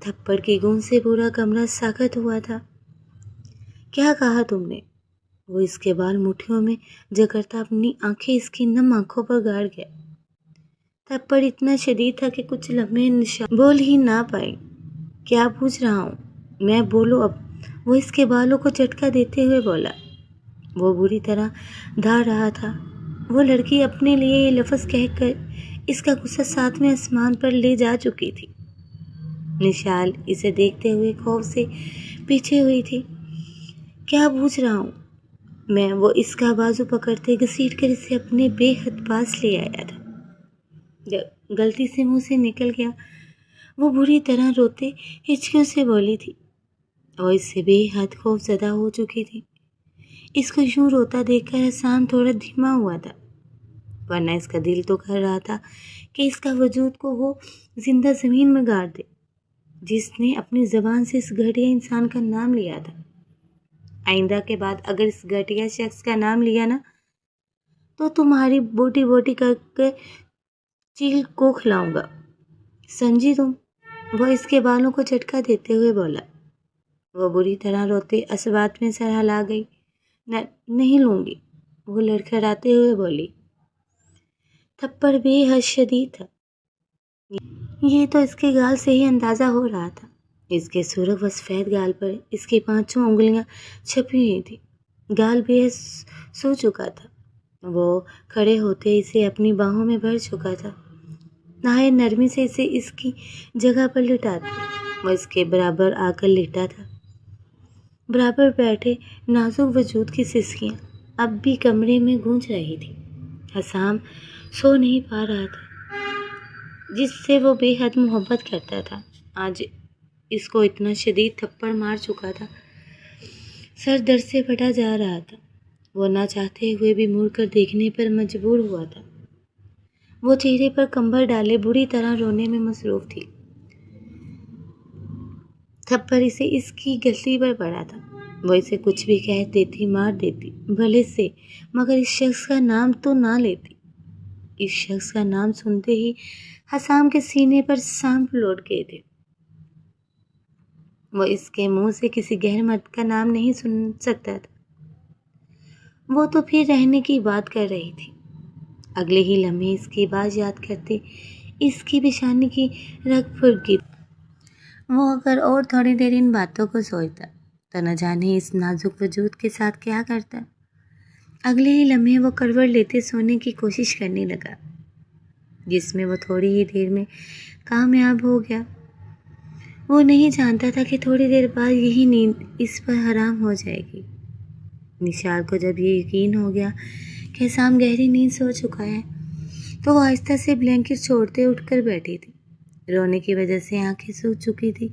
تھپڑ کی گونج سے پورا کمرہ ساکت ہوا تھا۔ کیا کہا تم نے؟ وہ اس کے بال مٹھیوں میں جکڑتا اپنی آنکھیں اس کی نم آنکھوں پر گاڑ گیا۔ تھپڑ اتنا شدید تھا کہ کچھ لمحے نشان بول ہی نہ پائی۔ کیا پوچھ رہا ہوں میں، بولو اب، وہ اس کے بالوں کو جھٹکا دیتے ہوئے بولا۔ وہ بری طرح دھا رہا تھا۔ وہ لڑکی اپنے لیے یہ لفظ کہہ کر اس کا غصہ 7ویں آسمان پر لے جا چکی تھی۔ نشال اسے دیکھتے ہوئے خوف سے پیچھے ہوئی تھی۔ کیا پوچھ رہا ہوں میں، وہ اس کا بازو پکڑتے گھسیٹ کر اسے اپنے بے حد پاس لے آیا تھا۔ غلطی سے منہ سے نکل گیا، وہ بری طرح روتے ہچکیوں سے بولی تھی۔ وہ اس سے بے حد خوف زدہ ہو چکی تھی۔ اس کو یوں روتا دیکھ کر حسام تھوڑا دھیما ہوا تھا، ورنہ اس کا دل تو کر رہا تھا کہ اس کا وجود کو وہ زندہ زمین میں گاڑ دے، جس نے اپنی زبان سے اس گھٹیا انسان کا نام لیا تھا۔ آئندہ کے بعد اگر اس گھٹیا شخص کا نام لیا نا، تو تمہاری بوٹی بوٹی کر کے چیل کو کھلاؤں گا، سمجھی تم؟ وہ اس کے بالوں کو جھٹکا دیتے ہوئے بولا۔ وہ بری طرح روتے اسبات میں سر ہلا گئی۔ نہیں لوں گی، وہ لڑکھڑاتے ہوئے بولی۔ تھپڑ بے حد شدید تھا، یہ تو اس کے گال سے ہی اندازہ ہو رہا تھا۔ اس کے سرخ و سفید گال پر اس کی 5 انگلیاں چھپی ہوئی تھی۔ گال بے حد سو چکا تھا۔ وہ کھڑے ہوتے اسے اپنی باہوں میں بھر چکا تھا، نہایت نرمی سے اسے اس کی جگہ پر لٹاتا۔ وہ اس کے برابر آ کر لیٹا تھا۔ برابر بیٹھے نازک وجود کی سسکیاں اب بھی کمرے میں گونج رہی تھی۔ حسام سو نہیں پا رہا تھا، جس سے وہ بے حد محبت کرتا تھا، آج اس کو اتنا شدید تھپڑ مار چکا تھا، سر درد سے پھٹا جا رہا تھا۔ وہ نہ چاہتے ہوئے بھی مڑ کر دیکھنے پر مجبور ہوا تھا۔ وہ چہرے پر کمبل ڈالے بری طرح رونے میں مصروف تھی۔ تھپڑ اسے اس کی غلطی پر پڑا تھا۔ وہ اسے کچھ بھی کہہ دیتی، مار دیتی بھلے سے، مگر اس شخص کا نام تو نہ لیتی۔ اس شخص کا نام سنتے ہی حسام کے سینے پر سانپ لوٹ گئے تھے۔ وہ اس کے منہ سے کسی غیر مرد کا نام نہیں سن سکتا تھا۔ وہ تو پھر رہنے کی بات کر رہی تھی۔ اگلے ہی لمحے اس کی بات یاد کرتے اس کی پیشانی کی رگ پھٹ گئی۔ وہ اگر اور تھوڑی دیر ان باتوں کو سوچتا تو نہ جانے اس نازک وجود کے ساتھ کیا کرتا۔ اگلے ہی لمحے وہ کروٹ لیتے سونے کی کوشش کرنے لگا، جس میں وہ تھوڑی ہی دیر میں کامیاب ہو گیا۔ وہ نہیں جانتا تھا کہ تھوڑی دیر بعد یہی نیند اس پر حرام ہو جائے گی۔ نشال کو جب یہ یقین ہو گیا کہ حسام گہری نیند سو چکا ہے، تو وہ آہستہ سے بلینکٹ چھوڑتے اٹھ کر بیٹھی تھی۔ رونے کی وجہ سے آنکھیں سوج چکی تھی،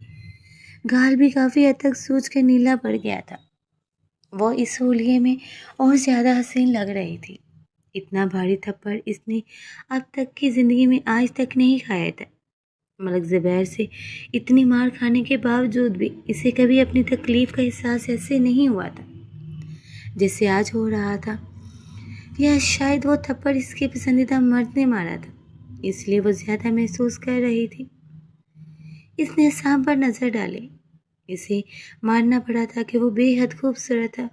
گال بھی کافی حد تک سوج کر نیلا پڑ گیا تھا۔ وہ اس حلیے میں اور زیادہ حسین لگ رہی تھی۔ اتنا بھاری تھپڑ اس نے اب تک کی زندگی میں آج تک نہیں کھایا تھا۔ ملک زبیر سے اتنی مار کھانے کے باوجود بھی اسے کبھی اپنی تکلیف کا احساس ایسے نہیں ہوا تھا جیسے آج ہو رہا تھا۔ یا شاید وہ تھپڑ اس کے پسندیدہ مرد نے مارا تھا، اس لیے وہ زیادہ محسوس کر رہی تھی۔ اس نے حسام پر نظر ڈالی۔ اسے مارنا پڑا تھا کہ وہ بے حد خوبصورت تھا۔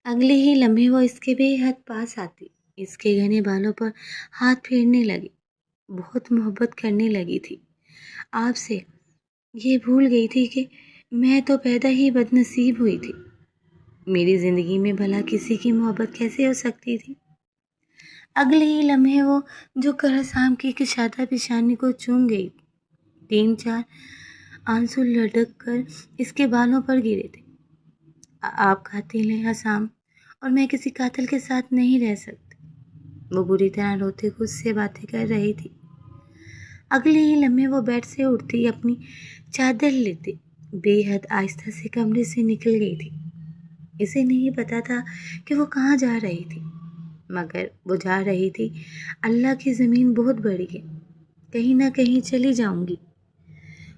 اگلے ہی لمحے وہ اس کے بے حد پاس آتی، اس کے گھنے بالوں پر ہاتھ پھیرنے لگی، بہت محبت کرنے لگی تھی آپ سے۔ یہ بھول گئی تھی کہ میں تو پیدا ہی بد نصیب ہوئی تھی۔ میری زندگی میں بھلا کسی کی محبت کیسے ہو سکتی تھی؟ اگلے ہی لمحے وہ جو کر حسام کی کشادہ پیشانی کو چوم گئی، 3-4 آنسو لڑک کر اس کے بالوں پر گرے تھے۔ آپ قاتل ہیں حسام، اور میں کسی قاتل کے ساتھ نہیں رہ سکتی۔ وہ بری طرح روتے ہوئے اس سے باتیں کر رہی تھی۔ اگلے ہی لمحے وہ بیڈ سے اٹھتی، اپنی چادر لیتے بے حد آہستہ سے کمرے سے نکل گئی تھی۔ اسے نہیں پتا تھا کہ وہ کہاں جا رہی تھی، مگر وہ جا رہی تھی اللہ کی زمین بہت بڑی ہے، کہیں نہ کہیں چلی جاؤں گی۔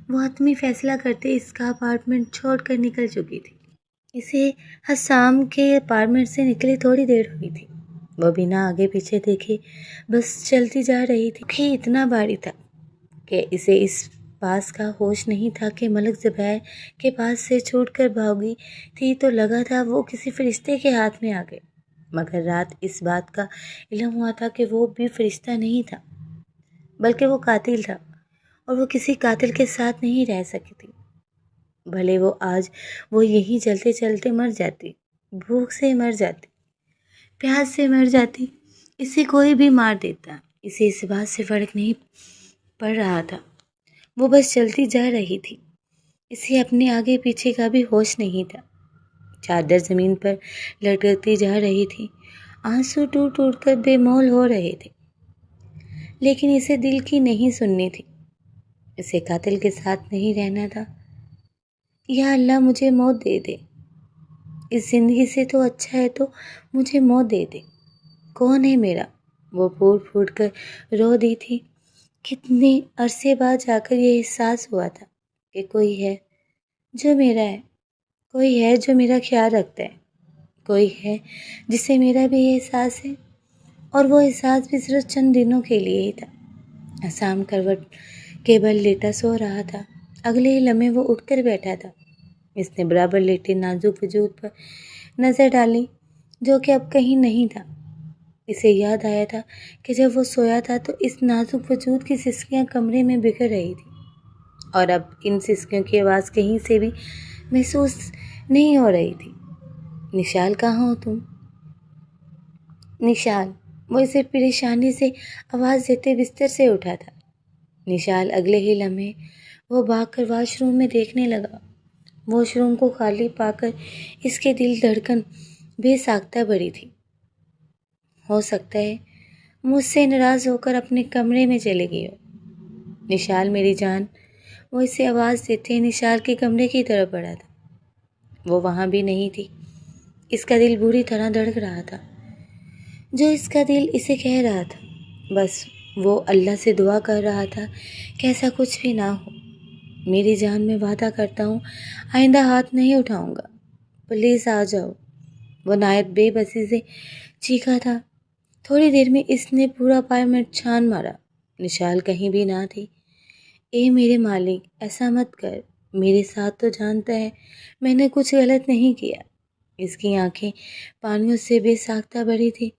وہ حتمی فیصلہ کرتے اس کا اپارٹمنٹ چھوڑ کر نکل چکی تھی۔ اسے حسام کے اپارٹمنٹ سے نکلے تھوڑی دیر ہوئی تھی۔ وہ بنا آگے پیچھے دیکھے بس چلتی جا رہی تھی کہ اتنا بھاری تھا کہ اسے اس پاس کا ہوش نہیں تھا کہ ملک زبیر کے پاس سے چھوٹ کر بھاگی تھی تو لگا تھا وہ کسی فرشتے کے ہاتھ میں آ گئے، مگر رات اس بات کا علم ہوا تھا کہ وہ بھی فرشتہ نہیں تھا، بلکہ وہ قاتل تھا، اور وہ کسی قاتل کے ساتھ نہیں رہ سکی تھی۔ بھلے وہ یہیں چلتے چلتے مر جاتی، بھوک سے مر جاتی، پیاس سے مر جاتی، اسے کوئی بھی مار دیتا، اسے اس بات سے فرق نہیں پڑ رہا تھا۔ وہ بس چلتی جا رہی تھی، اسے اپنے آگے پیچھے کا بھی ہوش نہیں تھا۔ چادر زمین پر لٹکتی جا رہی تھی، آنسو ٹوٹ ٹوٹ کر بے مول ہو رہے تھے، لیکن اسے دل کی نہیں سننی تھی، اسے قاتل کے ساتھ نہیں رہنا تھا۔ یا اللہ مجھے موت دے دے، اس زندگی سے تو اچھا ہے تو مجھے موت دے دے، کون ہے میرا؟ وہ پھوٹ پھوٹ کر رو دی تھی۔ کتنے عرصے بعد جا کر یہ احساس ہوا تھا کہ کوئی ہے جو میرا ہے، کوئی ہے جو میرا خیال رکھتا ہے، کوئی ہے جسے میرا بھی احساس ہے، اور وہ احساس بھی صرف چند دنوں کے لیے ہی تھا۔ حسام کروٹ کے بل لیٹا سو رہا تھا، اگلے ہی لمحے وہ اٹھ کر بیٹھا تھا۔ اس نے برابر لیٹے نازک وجود پر نظر ڈالی جو کہ اب کہیں نہیں تھا۔ اسے یاد آیا تھا کہ جب وہ سویا تھا تو اس نازک وجود کی سسکیاں کمرے میں بکھر رہی تھی، اور اب ان سسکیوں کی آواز کہیں سے بھی محسوس نہیں ہو رہی تھی۔ نشال کہاں ہو تم؟ نشال، وہ اسے پریشانی سے آواز دیتے بستر سے اٹھا تھا۔ نشال، اگلے ہی لمحے وہ بھاگ کر واش روم میں دیکھنے لگا۔ واش روم کو خالی پا کر اس کے دل دھڑکن بے ساختہ بڑھی تھی۔ ہو سکتا ہے مجھ سے ناراض ہو کر اپنے کمرے میں چلے گئی ہو۔ نشال میری جان، وہ اسے آواز دیتے نشال کے کمرے کی طرف بڑھا تھا۔ وہ وہاں بھی نہیں تھی۔ اس کا دل بری طرح دھڑک رہا تھا۔ جو اس کا دل اسے کہہ رہا تھا، بس وہ اللہ سے دعا کر رہا تھا کہ ایسا کچھ بھی نہ ہو۔ میری جان، میں وعدہ کرتا ہوں آئندہ ہاتھ نہیں اٹھاؤں گا، پلیز آ جاؤ۔ وہ نہایت بے بسی سے چیخا تھا۔ تھوڑی دیر میں اس نے پورا اپارٹمنٹ چھان مارا، نشال کہیں بھی نہ تھی۔ اے میرے مالک، ایسا مت کر، میرے ساتھ تو جانتا ہے میں نے کچھ غلط نہیں کیا۔ اس کی آنکھیں پانیوں سے بے ساختہ بھری تھی،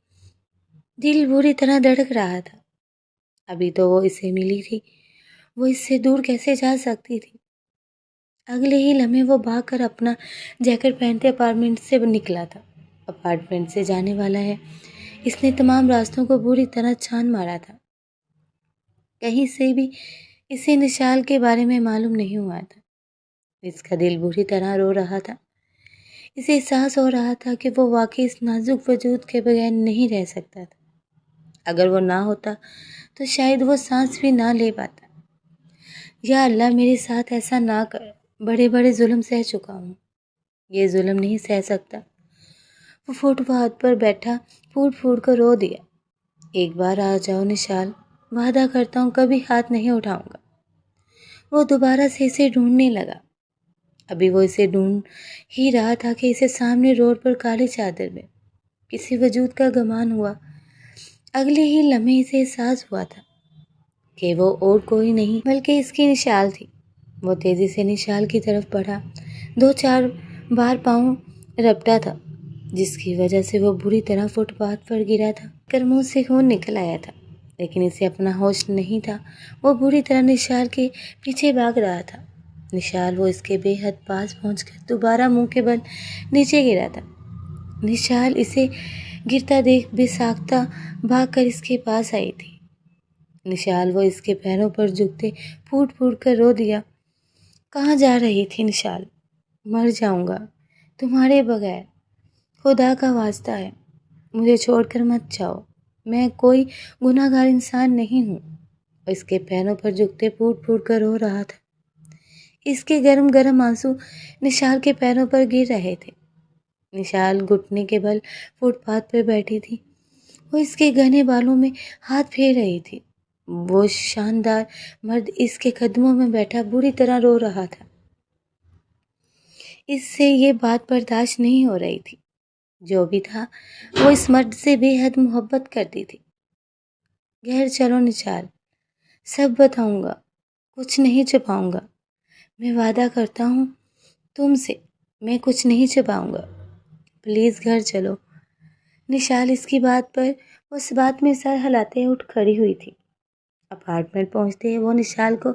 دل بری طرح دھڑک رہا تھا۔ ابھی تو وہ اسے ملی تھی، وہ اس سے دور کیسے جا سکتی تھی؟ اگلے ہی لمحے وہ بھاگ کر اپنا جیکٹ پہنتے اپارٹمنٹ سے نکلا تھا۔ اپارٹمنٹ سے جانے والا ہے، اس نے تمام راستوں کو بری طرح چھان مارا تھا، کہیں سے بھی اسے نشال کے بارے میں معلوم نہیں ہوا تھا۔ اس کا دل بری طرح رو رہا تھا۔ اسے احساس ہو رہا تھا کہ وہ واقعی اس نازک وجود کے بغیر نہیں رہ سکتا تھا۔ اگر وہ نہ ہوتا تو شاید وہ سانس بھی نہ لے پاتا۔ یا اللہ میرے ساتھ ایسا نہ کر، بڑے بڑے ظلم سہ چکا ہوں، یہ ظلم نہیں سہ سکتا۔ وہ فٹ پاتھ پر بیٹھا پھوٹ پھوٹ کر رو دیا۔ ایک بار آ جاؤ نشال، وعدہ کرتا ہوں کبھی ہاتھ نہیں اٹھاؤں گا۔ وہ دوبارہ سے اسے ڈھونڈنے لگا۔ ابھی وہ اسے ڈھونڈ ہی رہا تھا کہ اسے سامنے روڈ پر کالی چادر میں کسی وجود کا گمان ہوا۔ اگلے ہی لمحے اسے احساس ہوا تھا کہ وہ اور کوئی نہیں بلکہ اس کی نشال تھی۔ وہ تیزی سے نشال کی طرف بڑھا، 2-4 بار پاؤں رپٹا تھا، جس کی وجہ سے وہ بری طرح فٹ پاتھ پر گرا تھا۔ منہ سے خون نکل آیا تھا، لیکن اسے اپنا ہوش نہیں تھا۔ وہ بری طرح نشال کے پیچھے بھاگ رہا تھا۔ نشال وہ اس کے بے حد پاس پہنچ کر دوبارہ منہ کے بل نیچے گرا تھا۔ نشال اسے گرتا دیکھ بے ساختہ بھاگ کر اس کے پاس آئی تھی۔ نشال وہ اس کے پیروں پر جھکتے پھوٹ پھوٹ کر رو دیا۔ کہاں جا رہی تھی نشال؟ مر جاؤں گا تمہارے بغیر، خدا کا واسطہ ہے مجھے چھوڑ کر مت جاؤ، میں کوئی گناہ گار انسان نہیں ہوں۔ اس کے پیروں پر جھکتے پھوٹ پھوٹ کر رو رہا تھا۔ اس کے گرم گرم آنسو نشال کے پیروں پر گر رہے تھے۔ نشال گھٹنے کے بل فٹ پاتھ پہ بیٹھی تھی۔ وہ اس کے گھنے بالوں میں ہاتھ پھیر رہی تھی۔ وہ شاندار مرد اس کے قدموں میں بیٹھا بری طرح رو رہا تھا۔ اس سے یہ بات برداشت نہیں ہو رہی تھی۔ جو بھی تھا وہ اس مرد سے بے حد محبت کرتی تھی۔ گھر چلو نشال، سب بتاؤں گا، کچھ نہیں چھپاؤں گا، میں وعدہ کرتا ہوں تم سے، میں کچھ نہیں چھپاؤں گا، پلیز گھر چلو۔ نشال اس کی بات پر اس بات میں سر ہلاتے اٹھ کھڑی ہوئی تھی۔ اپارٹمنٹ پہنچتے ہی وہ نشال کو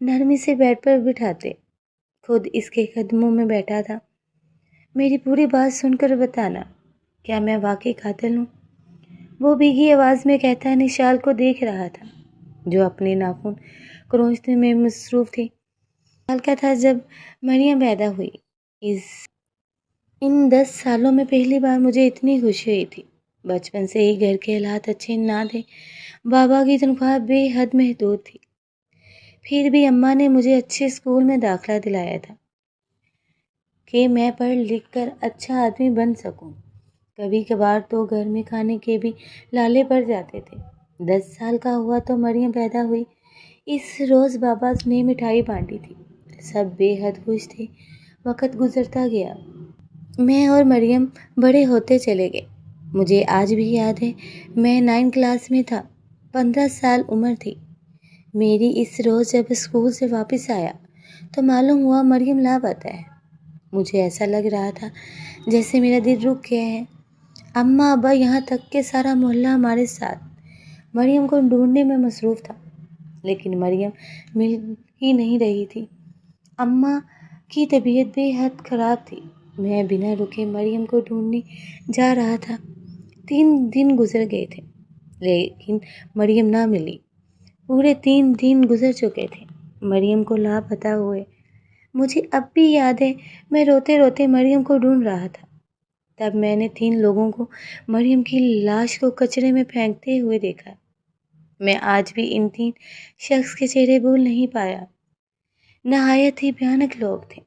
نرمی سے بیڈ پر بٹھاتے خود اس کے قدموں میں بیٹھا تھا۔ میری پوری بات سن کر بتانا، کیا میں واقعی قاتل ہوں؟ وہ بھیگی آواز میں کہتا نشال کو دیکھ رہا تھا جو اپنے ناخن کروچنے میں مصروف تھی۔ سال کا تھا جب مریم پیدا ہوئی۔ ان 10 سالوں میں پہلی بار مجھے اتنی خوشی ہوئی تھی۔ بچپن سے ہی گھر کے حالات اچھے نہ تھے، بابا کی تنخواہ بے حد محدود تھی، پھر بھی اماں نے مجھے اچھے اسکول میں داخلہ دلایا تھا کہ میں پڑھ لکھ کر اچھا آدمی بن سکوں۔ کبھی کبھار تو گھر میں کھانے کے بھی لالے پڑ جاتے تھے۔ 10 سال کا ہوا تو مریم پیدا ہوئی۔ اس روز بابا نے مٹھائی بانٹی تھی، سب بے حد خوش تھے۔ وقت گزرتا گیا، میں اور مریم بڑے ہوتے چلے گئے۔ مجھے آج بھی یاد ہے، میں 9 کلاس میں تھا، 15 سال عمر تھی میری۔ اس روز جب اسکول سے واپس آیا تو معلوم ہوا مریم لاپتہ ہے۔ مجھے ایسا لگ رہا تھا جیسے میرا دل رک گیا ہے۔ اماں ابا یہاں تک کہ سارا محلہ ہمارے ساتھ مریم کو ڈھونڈنے میں مصروف تھا، لیکن مریم مل ہی نہیں رہی تھی۔ اماں کی طبیعت بے حد خراب تھی۔ میں بنا رکے مریم کو ڈھونڈنے جا رہا تھا۔ 3 دن گزر گئے تھے لیکن مریم نہ ملی۔ پورے 3 دن گزر چکے تھے مریم کو لاپتہ ہوئے۔ مجھے اب بھی یاد ہے، میں روتے روتے مریم کو ڈھونڈ رہا تھا۔ تب میں نے 3 لوگوں کو مریم کی لاش کو کچرے میں پھینکتے ہوئے دیکھا۔ میں آج بھی ان 3 شخص کے چہرے بھول نہیں پایا۔ نہایت ہی بھیانک لوگ تھے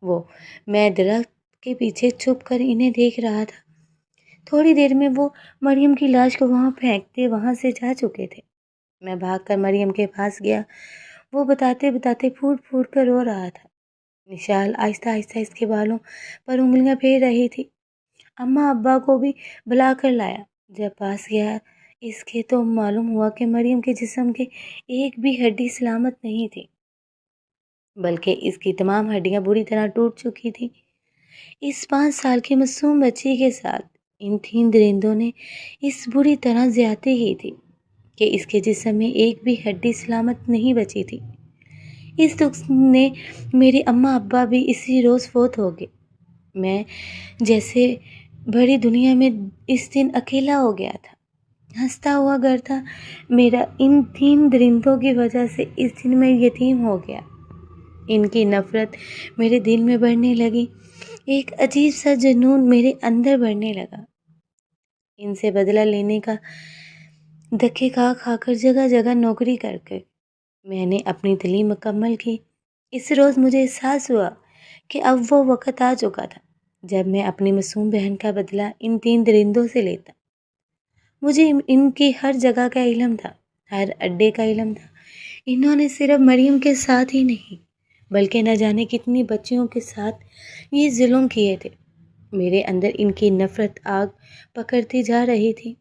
وہ۔ میں درخت کے پیچھے چھپ کر انہیں دیکھ رہا تھا۔ تھوڑی دیر میں وہ مریم کی لاش کو وہاں پھینکتے وہاں سے جا چکے تھے۔ میں بھاگ کر مریم کے پاس گیا۔ وہ بتاتے بتاتے پھوٹ پھوٹ کر رو رہا تھا۔ نشال آہستہ آہستہ اس کے بالوں پر انگلیاں پھیر رہی تھی۔ اماں ابا کو بھی بلا کر لایا۔ جب پاس گیا اس کے تو معلوم ہوا کہ مریم کے جسم کے ایک بھی ہڈی سلامت نہیں تھی، بلکہ اس کی تمام ہڈیاں بری طرح ٹوٹ چکی تھی۔ اس 5 سال کی معصوم بچی کے ساتھ ان 3 درندوں نے اس بری طرح زیادتی کی تھی کہ اس کے جسم میں ایک بھی ہڈی سلامت نہیں بچی تھی۔ اس دکھ نے میرے اماں ابا بھی اسی روز فوت ہو گئے۔ میں جیسے بڑی دنیا میں اس دن اکیلا ہو گیا تھا۔ ہنستا ہوا گھر تھا میرا ان 3 درندوں کی وجہ سے اس دن میں یتیم ہو گیا۔ ان کی نفرت میرے دل میں بڑھنے لگی۔ ایک عجیب سا جنون میرے اندر بڑھنے لگا۔ ان سے بدلہ لینے کا دھکے کھا کھا کر جگہ جگہ نوکری کر کر میں نے اپنی تعلیم مکمل کی۔ اس روز مجھے احساس ہوا کہ اب وہ وقت آ چکا تھا جب میں اپنی معصوم بہن کا بدلہ ان 3 درندوں سے لیتا۔ مجھے ان کی ہر جگہ کا علم تھا، ہر اڈے کا علم تھا۔ انہوں نے صرف مریم کے ساتھ ہی نہیں بلکہ نہ جانے کتنی بچیوں کے ساتھ یہ ظلم کیے تھے۔ میرے اندر ان کی نفرت آگ پکڑتی جا رہی تھی۔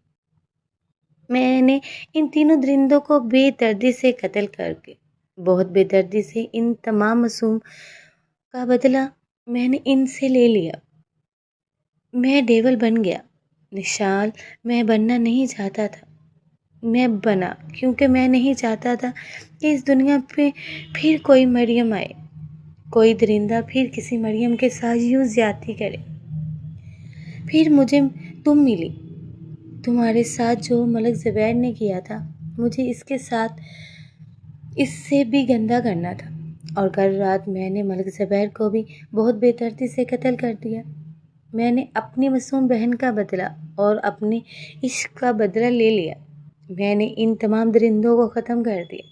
میں نے ان 3 درندوں کو بے دردی سے قتل کر کے بہت بے دردی سے ان تمام معصوم کا بدلہ میں نے ان سے لے لیا۔ میں ڈیول بن گیا۔ نشال میں بننا نہیں چاہتا تھا، میں بنا کیونکہ میں نہیں چاہتا تھا کہ اس دنیا پہ پھر کوئی مریم آئے۔ کوئی درندہ پھر کسی مریم کے ساتھ یوں زیادتی کرے۔ پھر مجھے تم ملی، تمہارے ساتھ جو ملک زبیر نے کیا تھا، مجھے اس کے ساتھ اس سے بھی گندہ کرنا تھا، اور کل رات میں نے ملک زبیر کو بھی بہت بے دردی سے قتل کر دیا۔ میں نے اپنی معصوم بہن کا بدلہ اور اپنے عشق کا بدلہ لے لیا۔ میں نے ان تمام درندوں کو ختم کر دیا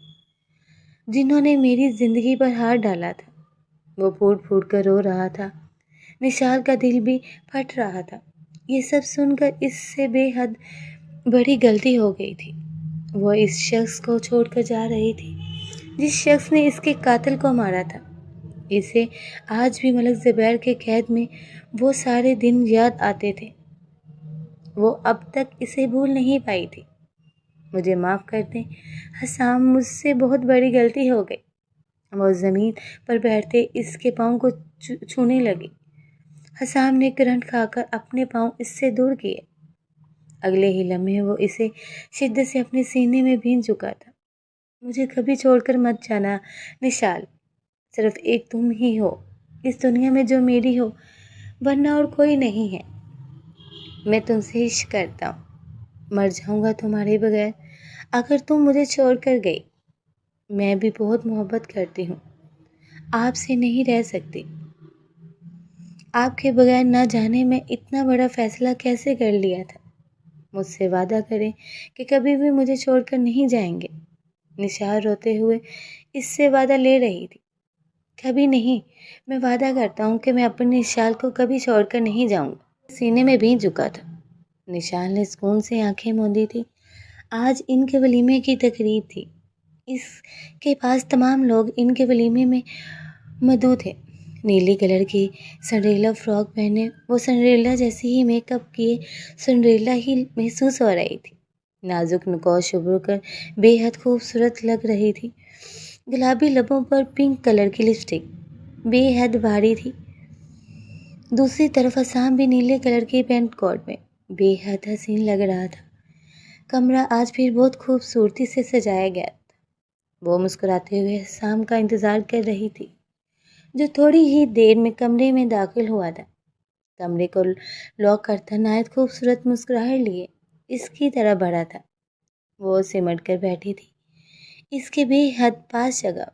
جنہوں نے میری زندگی پر ہاتھ ڈالا تھا۔ وہ پھوٹ پھوٹ کر رو رہا تھا، نشال کا دل بھی پھٹ رہا تھا۔ یہ سب سن کر اس سے بے حد بڑی غلطی ہو گئی تھی۔ وہ اس شخص کو چھوڑ کر جا رہی تھی جس شخص نے اس کے قاتل کو مارا تھا۔ اسے آج بھی ملک زبیر کے قید میں وہ سارے دن یاد آتے تھے۔ وہ اب تک اسے بھول نہیں پائی تھی۔ مجھے معاف کر دیں حسام، مجھ سے بہت بڑی غلطی ہو گئی۔ وہ زمین پر بیٹھتے اس کے پاؤں کو چھونے لگی۔ حسام نے کرنٹ کھا کر اپنے پاؤں اس سے دور کیے۔ اگلے ہی لمحے وہ اسے شدت سے اپنے سینے میں بھین چکا تھا۔ مجھے کبھی چھوڑ کر مت جانا نشال، صرف ایک تم ہی ہو اس دنیا میں جو میری ہو، ورنہ اور کوئی نہیں ہے۔ میں تم سے عشق کرتا ہوں، مر جاؤں گا تمہارے بغیر اگر تم مجھے چھوڑ کر گئی۔ میں بھی بہت محبت کرتی ہوں، آپ سے نہیں رہ سکتی۔ آپ کے بغیر نہ جانے میں اتنا بڑا فیصلہ کیسے کر لیا تھا۔ مجھ سے وعدہ کریں کہ کبھی بھی مجھے چھوڑ کر نہیں جائیں گے۔ نشال روتے ہوئے اس سے وعدہ لے رہی تھی۔ کبھی نہیں، میں وعدہ کرتا ہوں کہ میں اپنے نشال کو کبھی چھوڑ کر نہیں جاؤں گا۔ سینے میں بھین چکا تھا۔ نشال نے سکون سے آنکھیں موندی تھی۔ آج ان کے ولیمے کی تقریب تھی۔ اس کے پاس تمام لوگ ان کے ولیمے میں مدعو تھے۔ نیلی کلر کی سنڈریلا فراک پہنے وہ سنڈریلا جیسی ہی میک اپ کیے سنڈریلا ہی محسوس ہو رہی تھی۔ نازک نقوش ابھر کر بے حد خوبصورت لگ رہی تھی۔ گلابی لبوں پر پنک کلر کی لپسٹک بے حد بھاری تھی۔ دوسری طرف حسام بھی نیلے کلر کے پینٹ کوٹ میں بے حد حسین لگ رہا تھا۔ کمرہ آج پھر بہت خوبصورتی سے سجایا گیا تھا۔ وہ مسکراتے ہوئے حسام کا انتظار کر رہی تھی جو تھوڑی ہی دیر میں کمرے میں داخل ہوا تھا۔ کمرے کو لاک کرتا نہایت خوبصورت مسکراہٹ لیے اس کی طرح بڑھا تھا۔ وہ سمٹ کر بیٹھی تھی، اس کے بے حد پاس جگہ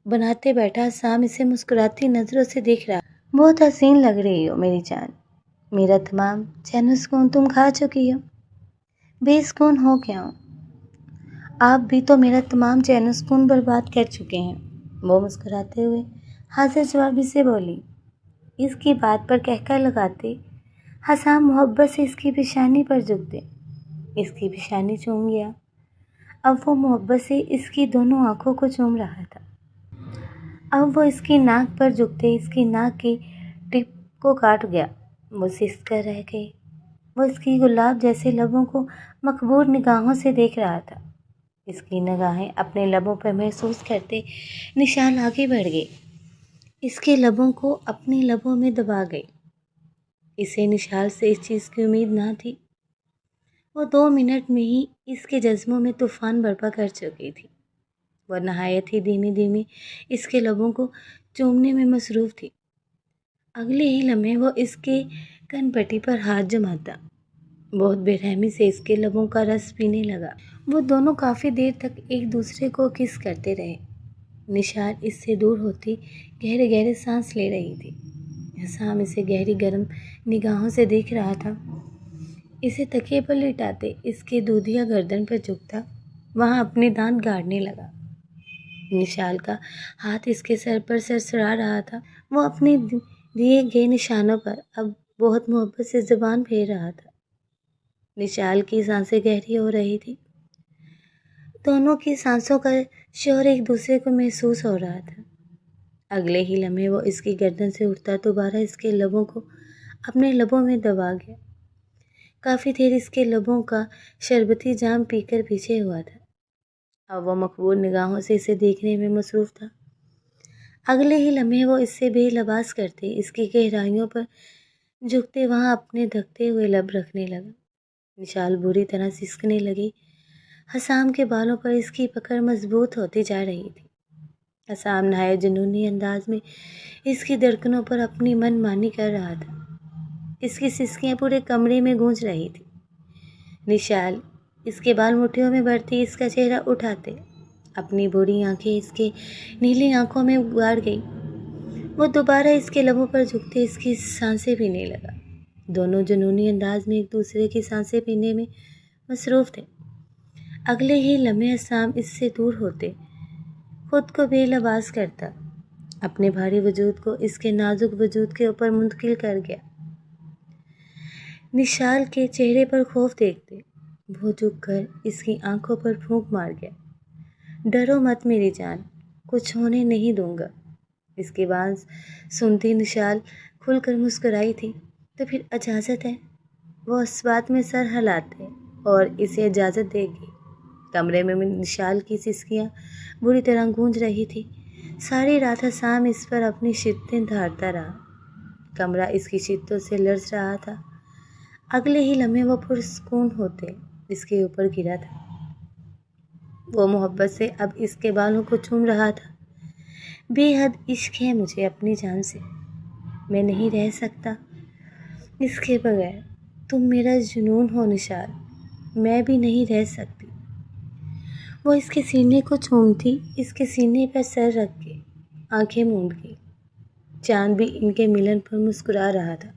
بناتے بیٹھا حسام اسے مسکراتی نظروں سے دیکھ رہا۔ بہت حسین لگ رہی ہو میری جان، میرا تمام چین و سکون تم کھا چکی ہو۔ بے سکون ہو کیا ہوں، آپ بھی تو میرا تمام چین و سکون برباد کر چکے ہیں۔ وہ مسکراتے ہوئے حاضر جوابی سے بولی۔ اس کی بات پر کہکا لگاتے حسام محبت سے اس کی پیشانی پر جھک دے اس کی پیشانی چوم گیا۔ اب وہ محبت سے اس کی دونوں آنکھوں کو چوم رہا تھا۔ اب وہ اس کی ناک پر جھکتے اس کی ناک کی ٹپ کو کاٹ گیا۔ وہ سسک کر رہ گئی۔ وہ اس کی گلاب جیسے لبوں کو مقبول نگاہوں سے دیکھ رہا تھا۔ اس کی نگاہیں اپنے لبوں پر محسوس کرتے نشال آگے بڑھ گئی، اس کے لبوں کو اپنے لبوں میں دبا گئی۔ اسے نشال سے اس چیز کی امید نہ تھی۔ وہ 2 منٹ میں ہی اس کے جذبوں میں طوفان برپا کر چکی تھی۔ وہ نہایت ہی دھیمی دھیمی اس کے لبوں کو چومنے میں مصروف تھی۔ اگلے ہی لمحے وہ اس کے کن پٹی پر ہاتھ جماتا بہت بے رحمی سے اس کے لبوں کا رس پینے لگا۔ وہ دونوں کافی دیر تک ایک دوسرے کو کس کرتے رہے۔ نشال اس سے دور ہوتی گہرے گہرے سانس لے رہی تھی۔ حسام اسے گہری گرم نگاہوں سے دیکھ رہا تھا۔ اسے تکیے پر لٹاتے اس کے دودھیا گردن پر جھکتا وہاں اپنے دانت گاڑنے لگا۔ نشال کا ہاتھ اس کے سر پر سرسرا رہا تھا۔ وہ اپنے دیے گئے نشانوں پر اب بہت محبت سے زبان پھیر رہا تھا۔ نشال کی سانسیں گہری ہو رہی تھی۔ دونوں کی سانسوں کا شور ایک دوسرے کو محسوس ہو رہا تھا۔ اگلے ہی لمحے وہ اس کی گردن سے اٹھتا دوبارہ اس کے لبوں کو اپنے لبوں میں دبا گیا۔ کافی دیر اس کے لبوں کا شربتی جام پی کر پیچھے ہوا تھا۔ اب وہ مقبول نگاہوں سے اسے دیکھنے میں مصروف تھا۔ اگلے ہی لمحے وہ اس سے بے لباس کرتے اس کی گہرائیوں پر جھکتے وہاں اپنے دھکتے ہوئے لب رکھنے لگا۔ نشال بری طرح سسکنے لگی۔ حسام کے بالوں پر اس کی پکڑ مضبوط ہوتی جا رہی تھی۔ اسام نہایت جنونی انداز میں اس کی دھڑکنوں پر اپنی من مانی کر رہا تھا۔ اس کی سسکیاں پورے کمرے میں گونج رہی تھی۔ نشال اس کے بال مٹھیوں میں بھرتی اس کا چہرہ اٹھاتے اپنی بوڑھی آنکھیں اس کے نیلی آنکھوں میں گاڑ گئی۔ وہ دوبارہ اس کے لبوں پر جھکتے اس کی سانسیں پینے لگا۔ دونوں جنونی انداز میں ایک دوسرے کی سانسیں پینے میں مصروف تھے۔ اگلے ہی لمحے اسام اس سے دور ہوتے خود کو بے لباس کرتا اپنے بھاری وجود کو اس کے نازک وجود کے اوپر منتقل کر گیا۔ نشال کے چہرے پر خوف دیکھتے وہ جھک کر اس کی آنکھوں پر پھونک مار گیا۔ ڈرو مت میری جان، کچھ ہونے نہیں دوں گا۔ اس کی بات سنتی نشال کھل کر مسکرائی تھی۔ تو پھر اجازت ہے؟ وہ اس بات میں سر ہلاتے اور اسے اجازت دے گی۔ کمرے میں نشال کی سسکیاں بری طرح گونج رہی تھی۔ ساری رات اسام اس پر اپنی شدتیں دھارتا رہا۔ کمرہ اس کی شدتوں سے لرز رہا تھا۔ اگلے ہی لمحے وہ پرسکون ہوتے اس کے اوپر گرا تھا۔ وہ محبت سے اب اس کے بالوں کو چوم رہا تھا۔ بے حد عشق ہے مجھے اپنی جان سے، میں نہیں رہ سکتا اس کے بغیر۔ تم میرا جنون ہو نشال، میں بھی نہیں رہ سکتی۔ وہ اس کے سینے کو چومتی اس کے سینے پر سر رکھ کے آنکھیں موند گئی۔ چاند بھی ان کے ملن پر مسکرا رہا تھا۔